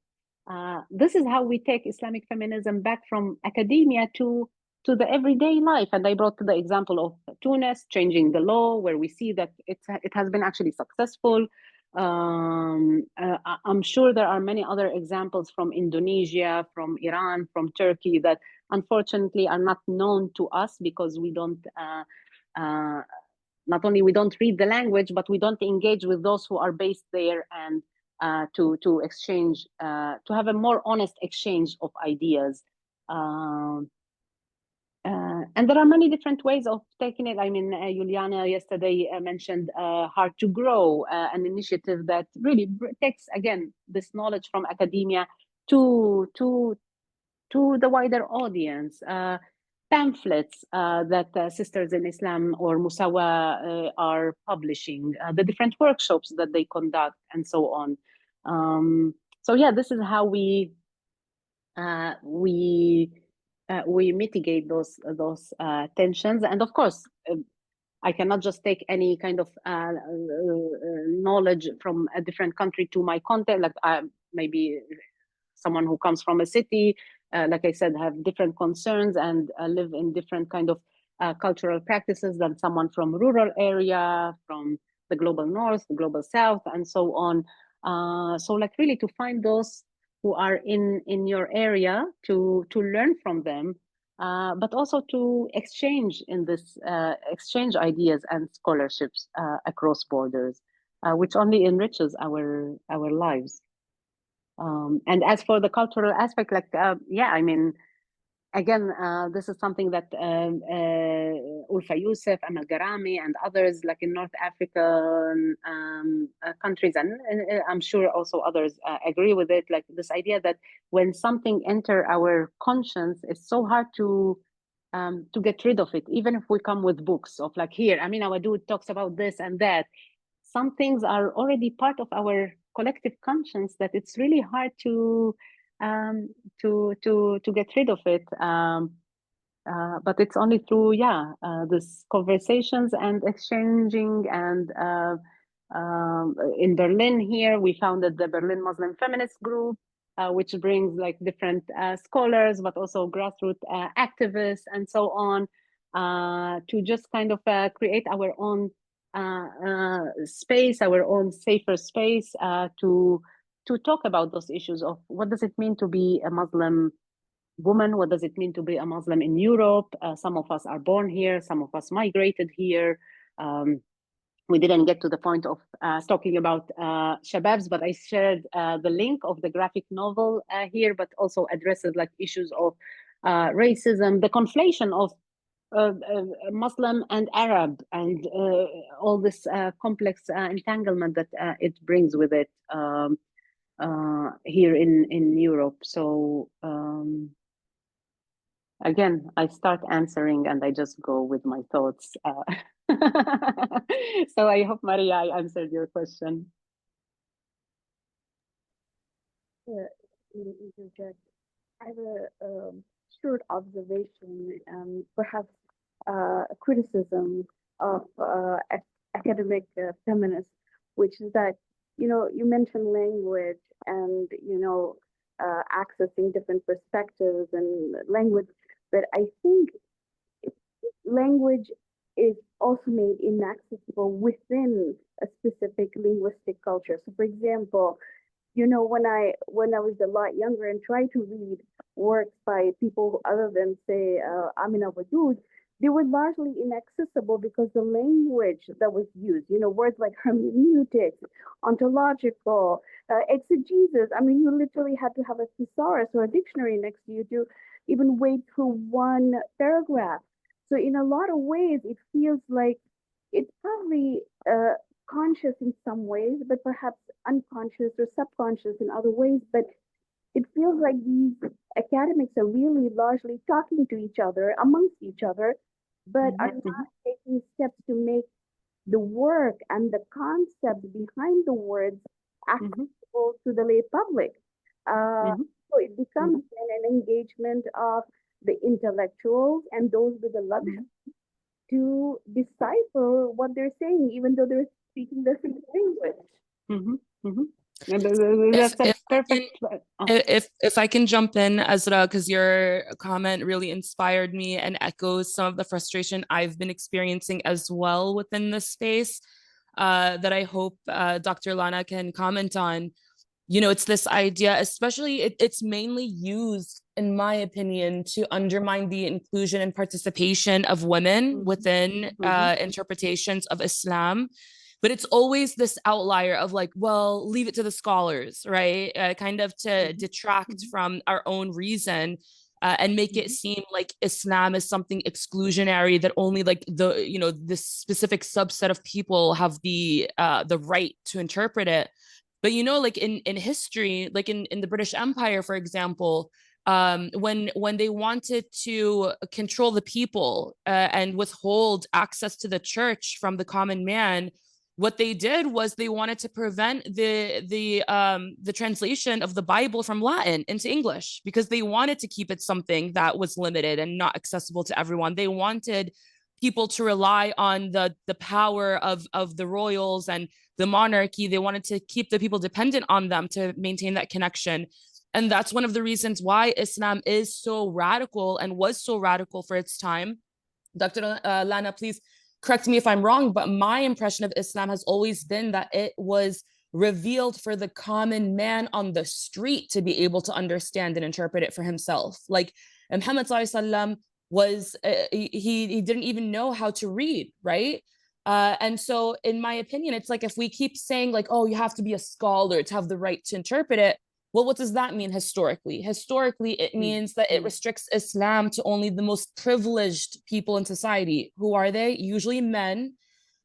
This is how we take Islamic feminism back from academia to the everyday life. And I brought the example of Tunis changing the law, where we see that it has been actually successful. I'm sure there are many other examples from Indonesia, from Iran, from Turkey that unfortunately are not known to us because we don't, not only we don't read the language, but we don't engage with those who are based there, and to exchange, to have a more honest exchange of ideas. And there are many different ways of taking it. I mean, Juliana yesterday mentioned Hard to Grow, an initiative that really takes, again, this knowledge from academia to the wider audience. Pamphlets that Sisters in Islam or Musawa are publishing, the different workshops that they conduct, and so on. So yeah, this is how we mitigate those tensions. And of course, I cannot just take any kind of knowledge from a different country to my content. Like maybe someone who comes from a city, like I said, have different concerns and live in different kind of cultural practices than someone from rural area, from the global north, the global south, and so on. So like really to find those who are in your area to learn from them, but also to exchange exchange ideas and scholarships across borders, which only enriches our lives. And as for the cultural aspect, like yeah, I mean, again, this is something that Ulfa Youssef, Amal Garami, and others, like in North African countries, and I'm sure also others agree with it. Like this idea that when something enters our conscience, it's so hard to get rid of it, even if we come with books of like, here, I mean, our dude talks about this and that. Some things are already part of our collective conscience that it's really hard to get rid of it. But it's only through this conversations and exchanging. And in Berlin here, we founded the Berlin Muslim Feminist group, which brings like different scholars, but also grassroots activists and so on, to just kind of create our own space, our own safer space to talk about those issues of what does it mean to be a Muslim woman, what does it mean to be a Muslim in Europe. Some of us are born here, some of us migrated here. We didn't get to the point of talking about Shababs, but I shared the link of the graphic novel here, but also addresses like issues of racism, the conflation of Muslim and Arab, and all this complex entanglement that it brings with it here in Europe. So again, I start answering and I just go with my thoughts. So I hope, Maria, I answered your question. Yeah, interject. I have a short observation, perhaps a criticism of academic feminists, which is that, you know, you mentioned language and, you know, accessing different perspectives and language, but I think language is also made inaccessible within a specific linguistic culture. So, for example, you know, when I was a lot younger and tried to read works by people other than, say, Amina Wadud, they were largely inaccessible because the language that was used, you know, words like hermeneutics, ontological, exegesis. I mean, you literally had to have a thesaurus or a dictionary next to you to even wade through one paragraph. So in a lot of ways, it feels like it's probably conscious in some ways, but perhaps unconscious or subconscious in other ways. But it feels like these academics are really largely talking to each other, amongst each other, but are not taking steps to make the work and the concepts behind the words accessible to the lay public. So it becomes then an engagement of the intellectuals and those with the luxury to decipher what they're saying, even though they're speaking the same language. That's a perfect. If I can jump in, Azra, because your comment really inspired me and echoes some of the frustration I've been experiencing as well within this space, that I hope Dr. Lana can comment on. You know, it's this idea, especially it's mainly used, in my opinion, to undermine the inclusion and participation of women within interpretations of Islam. But it's always this outlier of like, well, leave it to the scholars, right? Kind of to detract from our own reason and make it seem like Islam is something exclusionary that only like this specific subset of people have the right to interpret it. But, you know, like in history, like in the British Empire, for example, when they wanted to control the people and withhold access to the church from the common man, what they did was they wanted to prevent the translation of the Bible from Latin into English, because they wanted to keep it something that was limited and not accessible to everyone. They wanted people to rely on the power of the royals and the monarchy. They wanted to keep the people dependent on them to maintain that connection. And that's one of the reasons why Islam is so radical and was so radical for its time. Dr. Lana, please correct me if I'm wrong, but my impression of Islam has always been that it was revealed for the common man on the street to be able to understand and interpret it for himself. Like Muhammad sallallahu was, he didn't even know how to read, right? And so in my opinion, it's like if we keep saying like, oh, you have to be a scholar to have the right to interpret it, well, what does that mean historically? Historically, it means that it restricts Islam to only the most privileged people in society. Who are they? Usually men,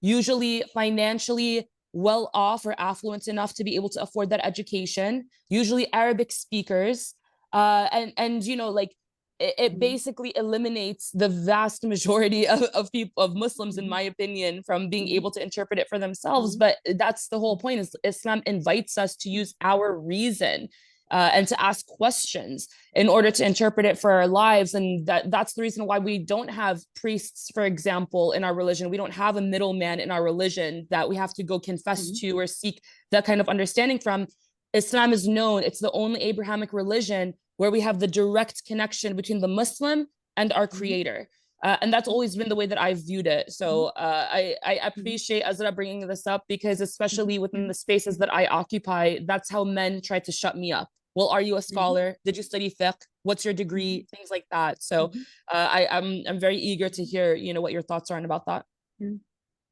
usually financially well off or affluent enough to be able to afford that education, usually Arabic speakers. And you know, like it basically eliminates the vast majority of people, of Muslims, in my opinion, from being able to interpret it for themselves. But that's the whole point, is Islam invites us to use our reason and to ask questions in order to interpret it for our lives. And that's the reason why we don't have priests, for example, in our religion. We don't have a middleman in our religion that we have to go confess to or seek that kind of understanding from. Islam is known, it's the only Abrahamic religion where we have the direct connection between the Muslim and our creator. And that's always been the way that I've viewed it. So I appreciate Azra bringing this up, because especially within the spaces that I occupy, that's how men try to shut me up. Well, are you a scholar? Did you study fiqh? What's your degree? Things like that. So I'm very eager to hear, you know, what your thoughts are about that.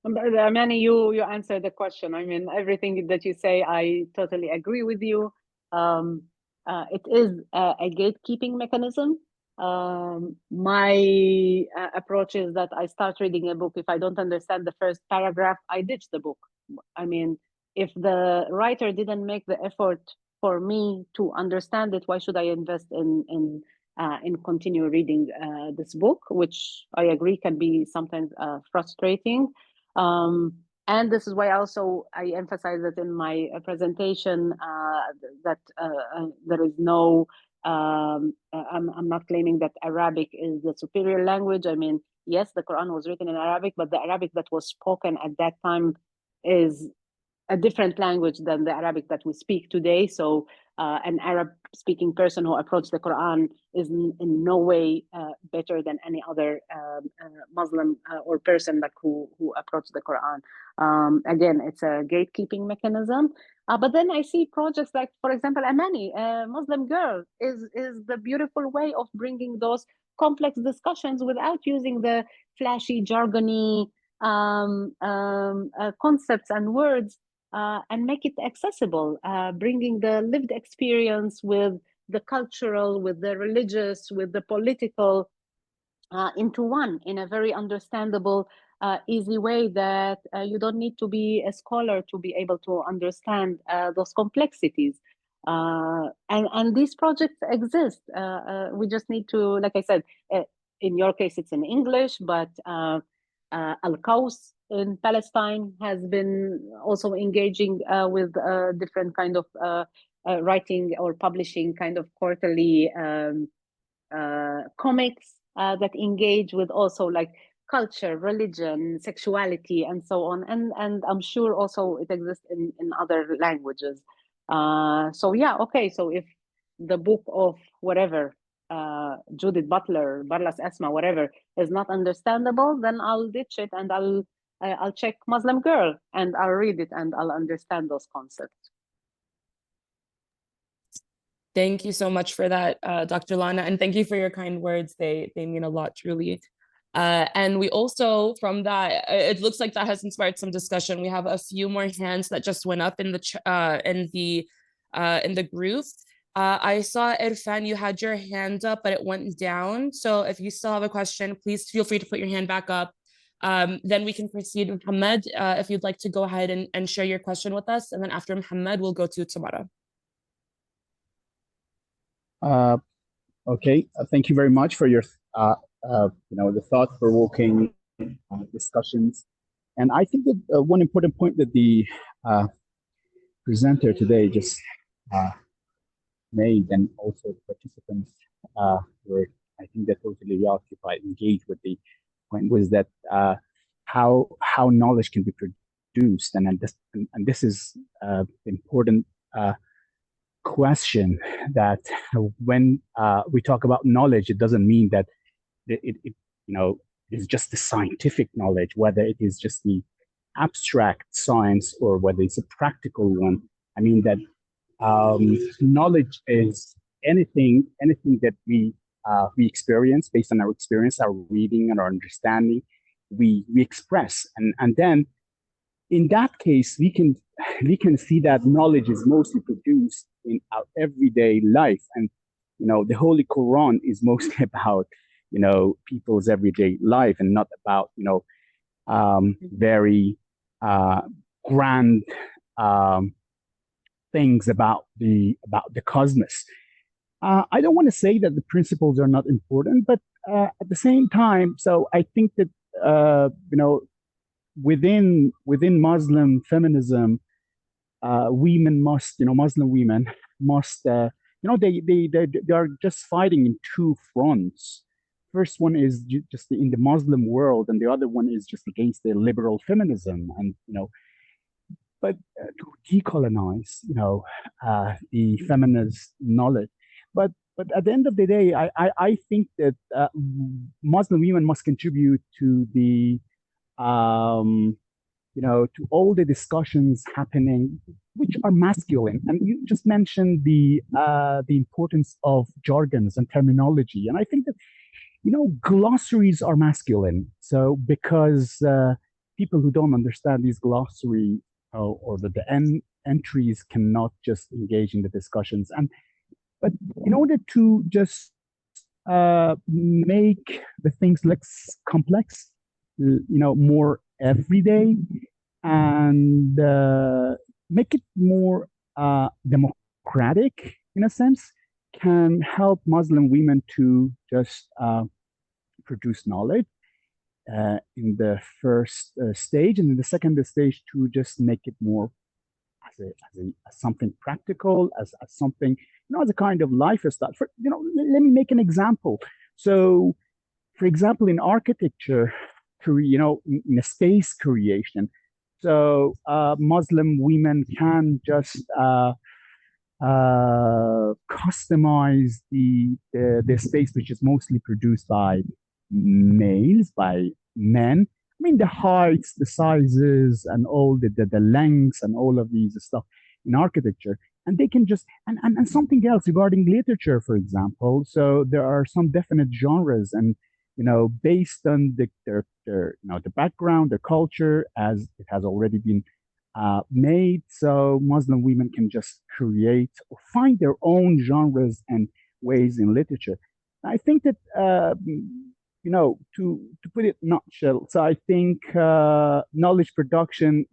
Amani, you answered the question. I mean, everything that you say, I totally agree with you. It is a gatekeeping mechanism. My approach is that I start reading a book. If I don't understand the first paragraph, I ditch the book. I mean, if the writer didn't make the effort for me to understand it, why should I invest in continue reading this book, which I agree can be sometimes frustrating. And this is why also I emphasize that in my presentation that there is no, I'm not claiming that Arabic is the superior language. I mean, yes, the Quran was written in Arabic, but the Arabic that was spoken at that time is a different language than the Arabic that we speak today. So an Arab-speaking person who approached the Quran is in no way better than any other Muslim or person like who approached the Quran. Again, it's a gatekeeping mechanism. But then I see projects like, for example, Amani, a Muslim girl, is the beautiful way of bringing those complex discussions without using the flashy, jargony concepts and words. And make it accessible, bringing the lived experience with the cultural, with the religious, with the political into one in a very understandable, easy way that you don't need to be a scholar to be able to understand those complexities. And these projects exist. We just need to, like I said, in your case, it's in English, but Al-Qaws in Palestine has been also engaging with different kind of writing or publishing kind of quarterly comics that engage with also like culture, religion, sexuality, and so on. And I'm sure also it exists in other languages. So yeah, okay. So if the book of whatever, Judith Butler, Barlas Asma, whatever, is not understandable, then I'll ditch it and I'll check Muslim Girl and I'll read it and I'll understand those concepts. Thank you so much for that, Dr. Lana, and thank you for your kind words. They mean a lot, truly. And we also, from that, it looks like that has inspired some discussion. We have a few more hands that just went up in the group. I saw Irfan, you had your hand up, but it went down. So if you still have a question, please feel free to put your hand back up. Then we can proceed with Muhammad, if you'd like to go ahead and share your question with us. And then after Muhammad, we'll go to Tamara. Okay, thank you very much for your, the thought-provoking discussions. And I think that one important point that the presenter today just made, and also the participants were, I think, that totally reoccupied, engaged with the point, was that how knowledge can be produced, and this is important question, that when we talk about knowledge, it doesn't mean that it is just the scientific knowledge, whether it is just the abstract science or whether it's a practical one. I mean that knowledge is anything that we experience based on our experience, our reading, and our understanding. We express, and then in that case, we can see that knowledge is mostly produced in our everyday life, and the Holy Quran is mostly about people's everyday life and not about very grand things about the cosmos. I don't want to say that the principles are not important, but at the same time, so I think that within Muslim feminism, women must, Muslim women must, they are just fighting in two fronts. First one is just in the Muslim world, and the other one is just against the liberal feminism, and but to decolonize, the feminist knowledge. But at the end of the day, I think that Muslim women must contribute to the to all the discussions happening, which are masculine. And you just mentioned the importance of jargons and terminology, and I think that glossaries are masculine. So because people who don't understand these glossary or the entries cannot just engage in the discussions. But in order to just make the things less complex, more everyday, and make it more democratic in a sense, can help Muslim women to just produce knowledge in the first stage, and in the second stage to just make it more as something practical, as something, as a kind of lifestyle. Let me make an example. So, for example, in architecture, in a space creation, so Muslim women can just customize the space, which is mostly produced by males, by men. I mean, the heights, the sizes, and all the lengths, and all of these stuff in architecture. And they can just, and something else regarding literature, for example. So there are some definite genres, and based on their the background, the culture, as it has already been made. So Muslim women can just create or find their own genres and ways in literature. I think that to put it in a nutshell, so I think knowledge production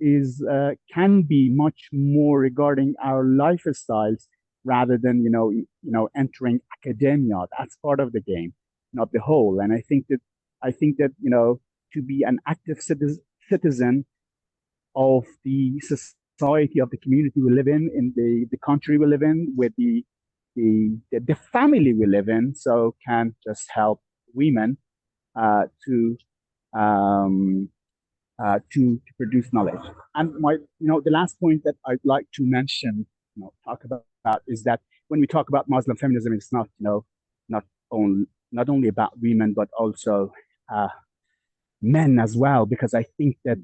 can be much more regarding our lifestyles rather than entering academia. That's part of the game, not the whole. And I think that to be an active citizen of the society, of the community we live in the country we live in, with the family we live in, so can just help women to produce knowledge. And the last point that I'd like to mention, talk about is that when we talk about Muslim feminism, it's not not only about women but also men as well, because I think that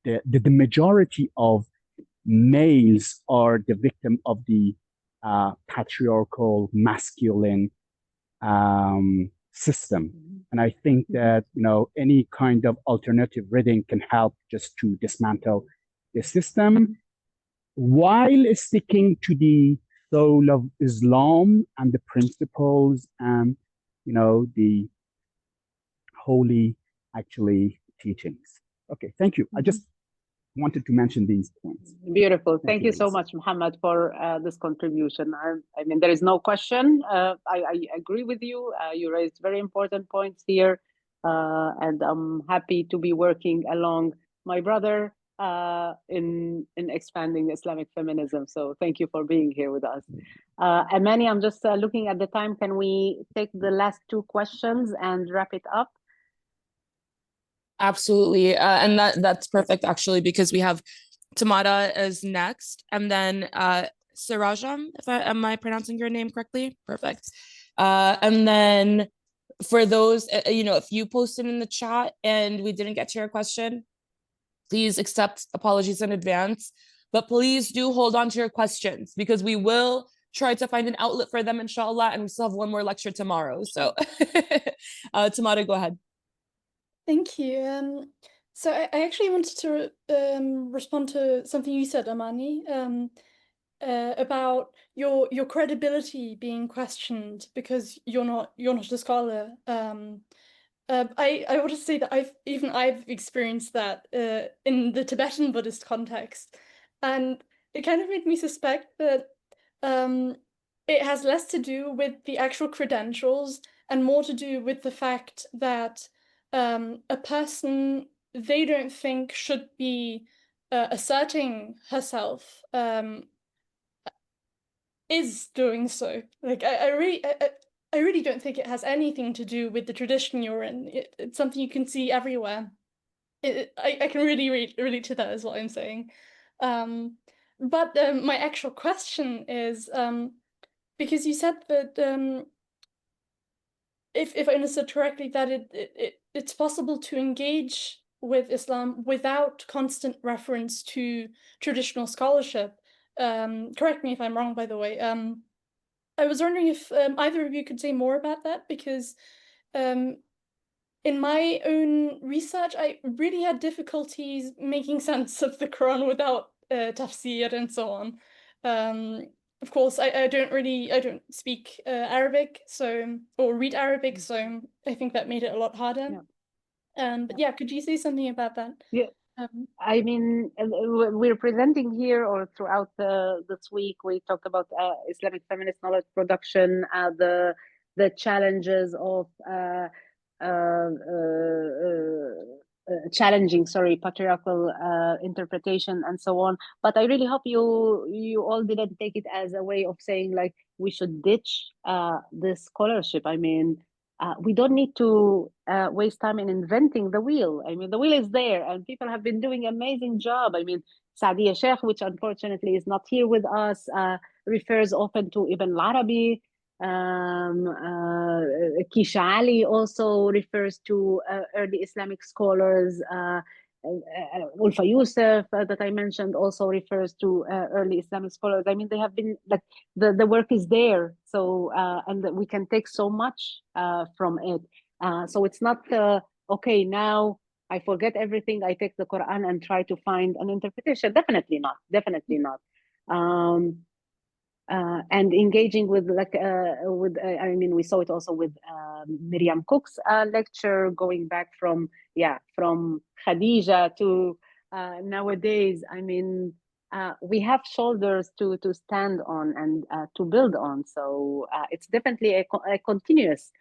the majority of males are the victim of the patriarchal masculine system. And I think that any kind of alternative reading can help just to dismantle the system while sticking to the soul of Islam and the principles and the holy teachings. Okay, thank you. I just wanted to mention these points. Beautiful. Thank you so much, Muhammad, for this contribution. I mean, there is no question. I agree with you. You raised very important points here, and I'm happy to be working along my brother in expanding Islamic feminism. So thank you for being here with us. Amani, I'm just looking at the time. Can we take the last two questions and wrap it up? Absolutely. And that's perfect, actually, because we have Tamara is next, and then Sirajam, am I pronouncing your name correctly? Perfect. And then for those, if you posted in the chat and we didn't get to your question, Please accept apologies in advance, but please do hold on to your questions because we will try to find an outlet for them, inshallah, and we still have one more lecture tomorrow. So Tamara, go ahead. Thank you. So I actually wanted to respond to something you said, Amani, about your credibility being questioned because you're not a scholar. I want to say that I've experienced that in the Tibetan Buddhist context, and it kind of made me suspect that it has less to do with the actual credentials and more to do with the fact that a person they don't think should be asserting herself is doing so. Like I really don't think it has anything to do with the tradition you're in. It's something you can see everywhere. I can really relate to that is what I'm saying. But my actual question is because you said that if I understood correctly, that it's possible to engage with Islam without constant reference to traditional scholarship. Correct me if I'm wrong, by the way. I was wondering if either of you could say more about that, because in my own research, I really had difficulties making sense of the Quran without tafsir and so on. Of course, I don't speak Arabic, or read Arabic, so I think that made it a lot harder. But yeah, could you say something about that? Yeah. I mean, we're presenting here or throughout this week, we talked about Islamic feminist knowledge production, the challenges of challenging, patriarchal interpretation and so on. But I really hope you all didn't take it as a way of saying like we should ditch this scholarship. I mean, we don't need to waste time in inventing the wheel. I mean, the wheel is there and people have been doing an amazing job. I mean, Sadia Sheikh, which unfortunately is not here with us, refers often to Ibn Arabi. Kisha Ali also refers to early Islamic scholars. Ulfa Yusuf that I mentioned also refers to early Islamic scholars. I mean, they have been like the work is there, so and we can take so much from it. So it's not okay now I forget everything, I take the Quran and try to find an interpretation. Definitely not. Definitely not. And engaging with I mean, we saw it also with Miriam Cook's lecture, going back from Khadija to nowadays. I mean, we have shoulders to stand on and to build on. So it's definitely a continuous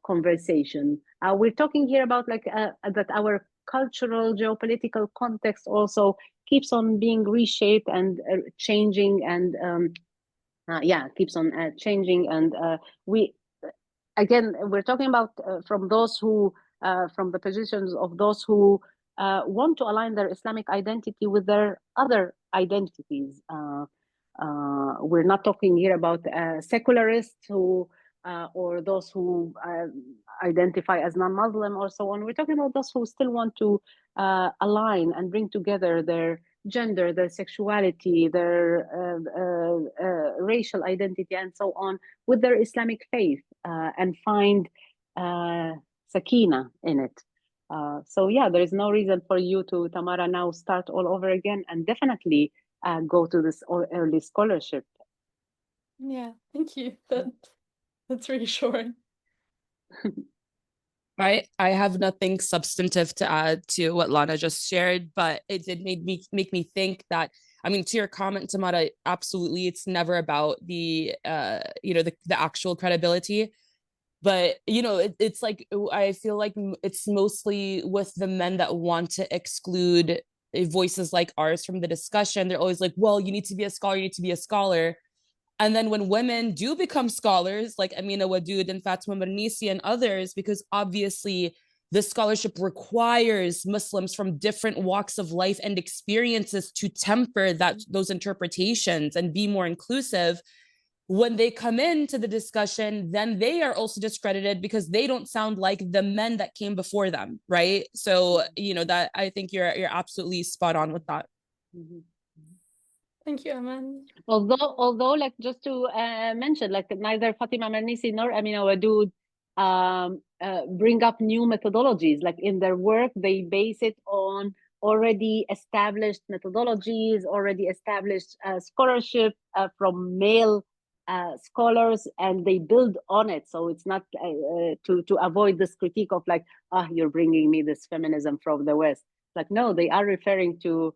conversation. We're talking here about that our cultural geopolitical context also keeps on being reshaped and changing, and keeps on changing. And we're talking about from those who from the positions of those who want to align their Islamic identity with their other identities. We're not talking here about secularists who or those who identify as non-Muslim or so on. We're talking about those who still want to align and bring together their gender, their sexuality, their racial identity, and so on, with their Islamic faith, and find sakina in it. So yeah, there is no reason for you to, Tamara, now start all over again, and definitely go to this early scholarship. Yeah, thank you. That's reassuring. I have nothing substantive to add to what Lana just shared, but it did make me think that, I mean, to your comment, Tamara, absolutely, it's never about the the actual credibility, but it's like I feel like it's mostly with the men that want to exclude voices like ours from the discussion. They're always like, well, you need to be a scholar, you need to be a scholar. And then when women do become scholars, like Amina Wadud and Fatima Marnisi and others, because obviously this scholarship requires Muslims from different walks of life and experiences to temper those interpretations and be more inclusive, when they come into the discussion, then they are also discredited because they don't sound like the men that came before them, right? So, that I think you're absolutely spot on with that. Thank you, Aman. Although, like, just to mention, like, neither Fatima Mernissi nor Amina Wadoud bring up new methodologies. Like, in their work, they base it on already established methodologies, already established scholarship from male scholars, and they build on it. So it's not to avoid this critique of like, you're bringing me this feminism from the West. Like, no, they are referring to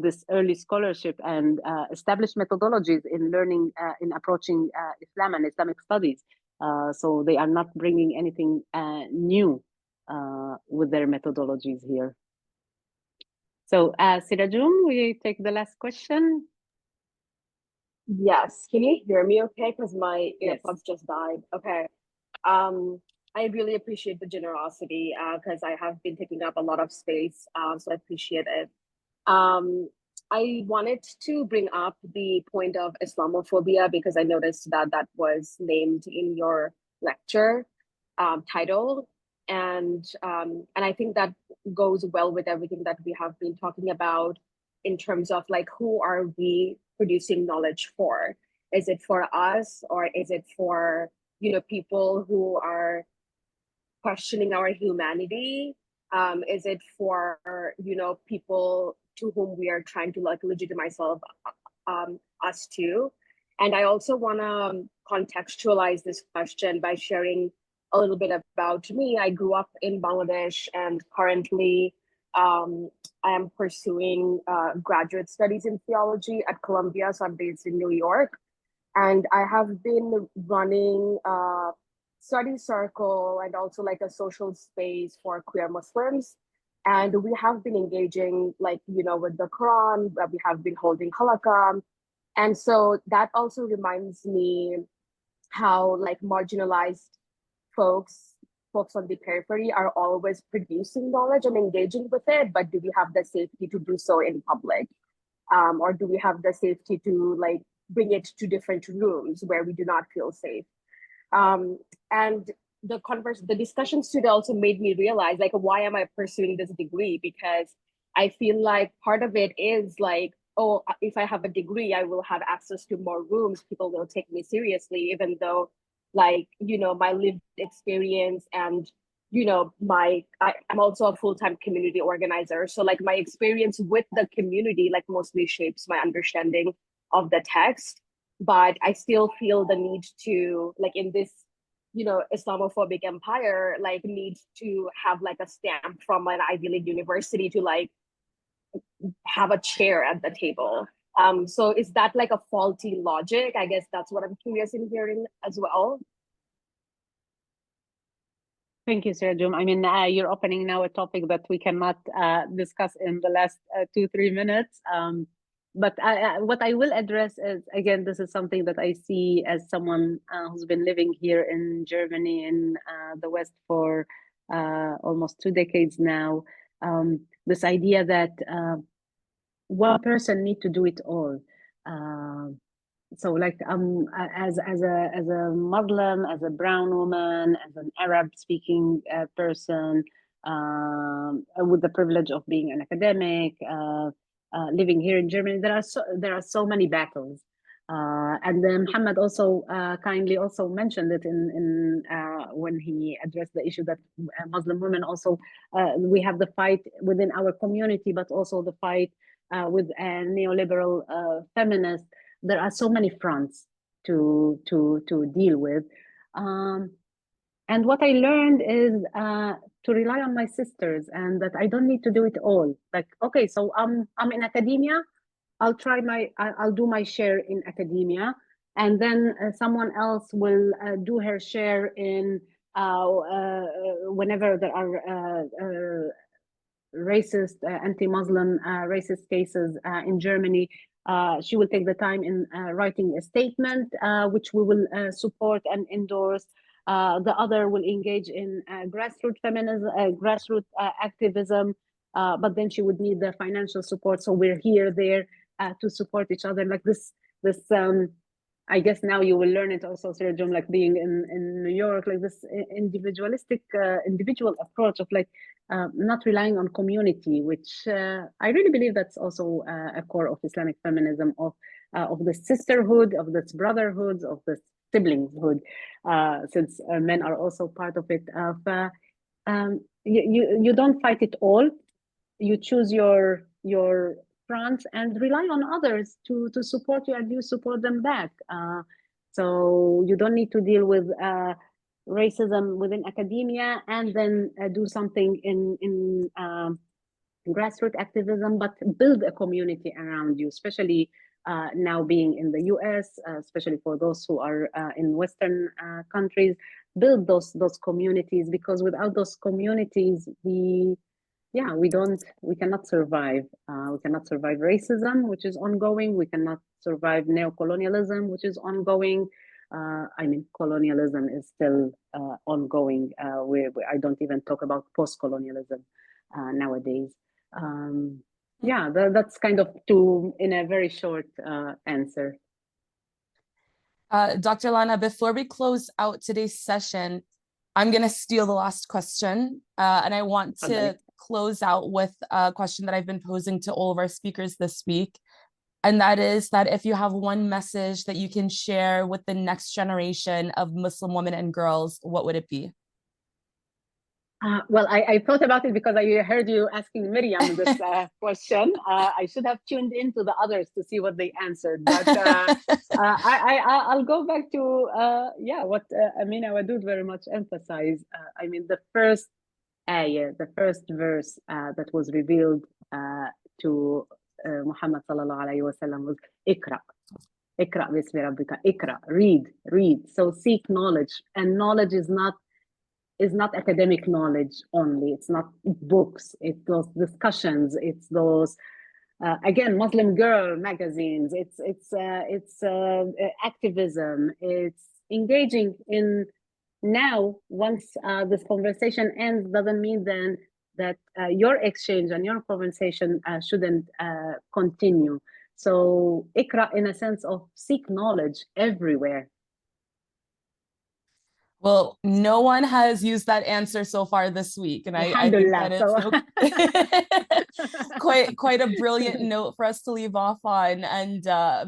this early scholarship and established methodologies in learning, in approaching Islam and Islamic studies. So they are not bringing anything new with their methodologies here. So, Sirajum, we take the last question. Yes, can you hear me okay? Because my earplugs just died. Okay. I really appreciate the generosity because I have been taking up a lot of space, so I appreciate it. I wanted to bring up the point of Islamophobia because I noticed that that was named in your lecture title, and I think that goes well with everything that we have been talking about in terms of like, who are we producing knowledge for? Is it for us, or is it for people who are questioning our humanity? Is it for people to whom we are trying to like legitimize us too? And I also want to contextualize this question by sharing a little bit about me. I grew up in Bangladesh, and currently I am pursuing graduate studies in theology at Columbia. So I'm based in New York, and I have been running study circle and also like a social space for queer Muslims. And we have been engaging like, with the Quran, we have been holding halaqah. And so that also reminds me how like marginalized folks on the periphery are always producing knowledge and engaging with it, but do we have the safety to do so in public? Or do we have the safety to like bring it to different rooms where we do not feel safe? And the discussions today also made me realize like, why am I pursuing this degree? Because I feel like part of it is like, oh, if I have a degree, I will have access to more rooms. People will take me seriously, even though like, my lived experience and, I'm also a full-time community organizer. So like my experience with the community, like mostly shapes my understanding of the text, but I still feel the need to like in this, Islamophobic empire, like need to have like a stamp from an Ivy League university to like have a chair at the table. So is that like a faulty logic? I guess that's what I'm curious in hearing as well. Thank you, Sirajum. I mean, you're opening now a topic that we cannot discuss in the last 2-3 minutes. But what I will address is, again, this is something that I see as someone who's been living here in Germany in the West for almost 2 decades now. This idea that one person needs to do it all. So like as a Muslim, as a brown woman, as an Arab speaking person, with the privilege of being an academic, living here in Germany, there are so many battles. And then Muhammad also kindly also mentioned it in when he addressed the issue that Muslim women also we have the fight within our community, but also the fight with neoliberal feminists. There are so many fronts to deal with, and what I learned is to rely on my sisters, and that I don't need to do it all. Like, okay, so I'm in academia, I'll do my share in academia, and then someone else will do her share in whenever there are racist, anti-Muslim racist cases in Germany. She will take the time in writing a statement, which we will support and endorse. The other will engage in grassroots feminism, grassroots activism, but then she would need the financial support. So we're here, there to support each other. Like this I guess now you will learn it also, Sir, like being in New York, like this individualistic, individual approach of like not relying on community, which I really believe that's also a core of Islamic feminism, of the sisterhood, of this brotherhood, of this siblingshood, since men are also part of it. You don't fight it all. You choose your front and rely on others to support you, and you support them back. So you don't need to deal with racism within academia and then do something in grassroots activism, but build a community around you, especially now being in the US, especially for those who are in Western countries. Build those communities, because without those communities, we cannot survive. We cannot survive racism, which is ongoing. We cannot survive neocolonialism, which is ongoing. I mean, colonialism is still ongoing. I don't even talk about post-colonialism nowadays. That's kind of in a very short answer. Dr. Lana, before we close out today's session, I'm going to steal the last question, and I want to close out with a question that I've been posing to all of our speakers this week. And that is that if you have one message that you can share with the next generation of Muslim women and girls, what would it be? Well, I thought about it because I heard you asking Miriam this question. I should have tuned into the others to see what they answered. But I'll go back to what Amina Wadud very much emphasized. I mean, the first ayah, the first verse that was revealed to Muhammad sallallahu alayhi wasallam was Ikra. Ikra bismi rabbika. Ikra, read. So seek knowledge, and knowledge is not academic knowledge only. It's not books. It's those discussions. It's those again, Muslim Girl magazines. It's activism. It's engaging in. Now, once this conversation ends, doesn't mean then that your exchange and your conversation shouldn't continue. So Ikra, in a sense of seek knowledge everywhere. Well, no one has used that answer so far this week, and I think that is quite a brilliant note for us to leave off on, and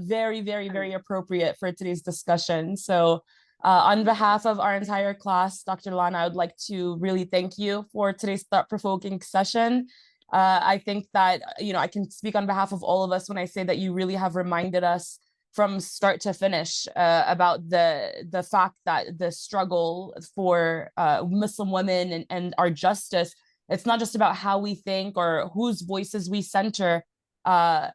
very, very, very appropriate for today's discussion. So on behalf of our entire class, Dr. Lana, I would like to really thank you for today's thought-provoking session. I think that, I can speak on behalf of all of us when I say that you really have reminded us from start to finish about the fact that the struggle for Muslim women and our justice, it's not just about how we think or whose voices we center, or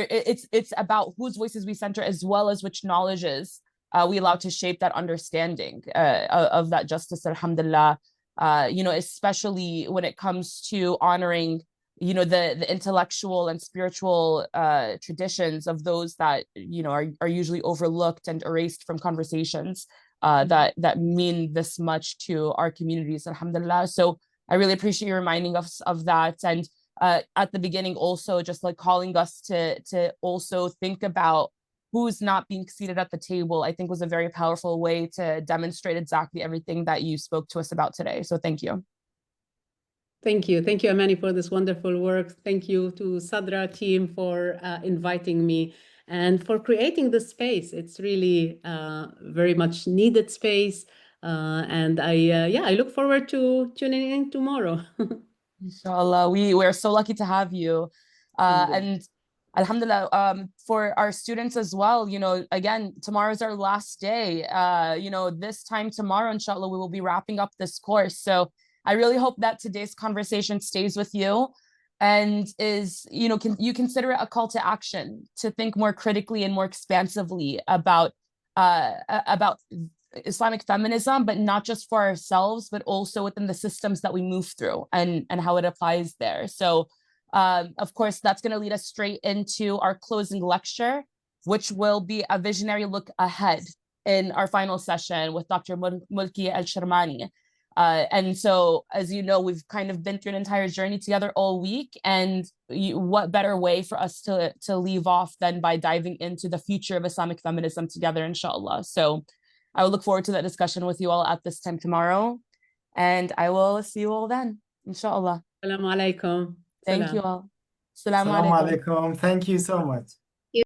it's about whose voices we center, as well as which knowledges we allow to shape that understanding of that justice, alhamdulillah, especially when it comes to honoring the intellectual and spiritual traditions of those that are usually overlooked and erased from conversations that mean this much to our communities, alhamdulillah. So I really appreciate you reminding us of that, and at the beginning also just like calling us to also think about who's not being seated at the table, I think was a very powerful way to demonstrate exactly everything that you spoke to us about today. So thank you. Thank you, Amani, for this wonderful work. Thank you to Sadra team for inviting me and for creating this space. It's really very much needed space, and I look forward to tuning in tomorrow. Inshallah, we're so lucky to have you, and alhamdulillah, for our students as well. Again, tomorrow's our last day. This time tomorrow, inshallah, we will be wrapping up this course. So I really hope that today's conversation stays with you and is, you consider it a call to action to think more critically and more expansively about Islamic feminism, but not just for ourselves, but also within the systems that we move through and how it applies there. So of course, that's going to lead us straight into our closing lecture, which will be a visionary look ahead in our final session with Dr. Mulki El-Sharmani. And so, as you know, we've kind of been through an entire journey together all week. And what better way for us to leave off than by diving into the future of Islamic feminism together, inshallah. So I will look forward to that discussion with you all at this time tomorrow. And I will see you all then, inshallah. Assalamu alaikum. Thank Salam. you all. Assalamu Assalamu alaikum. alaikum. Thank you so much.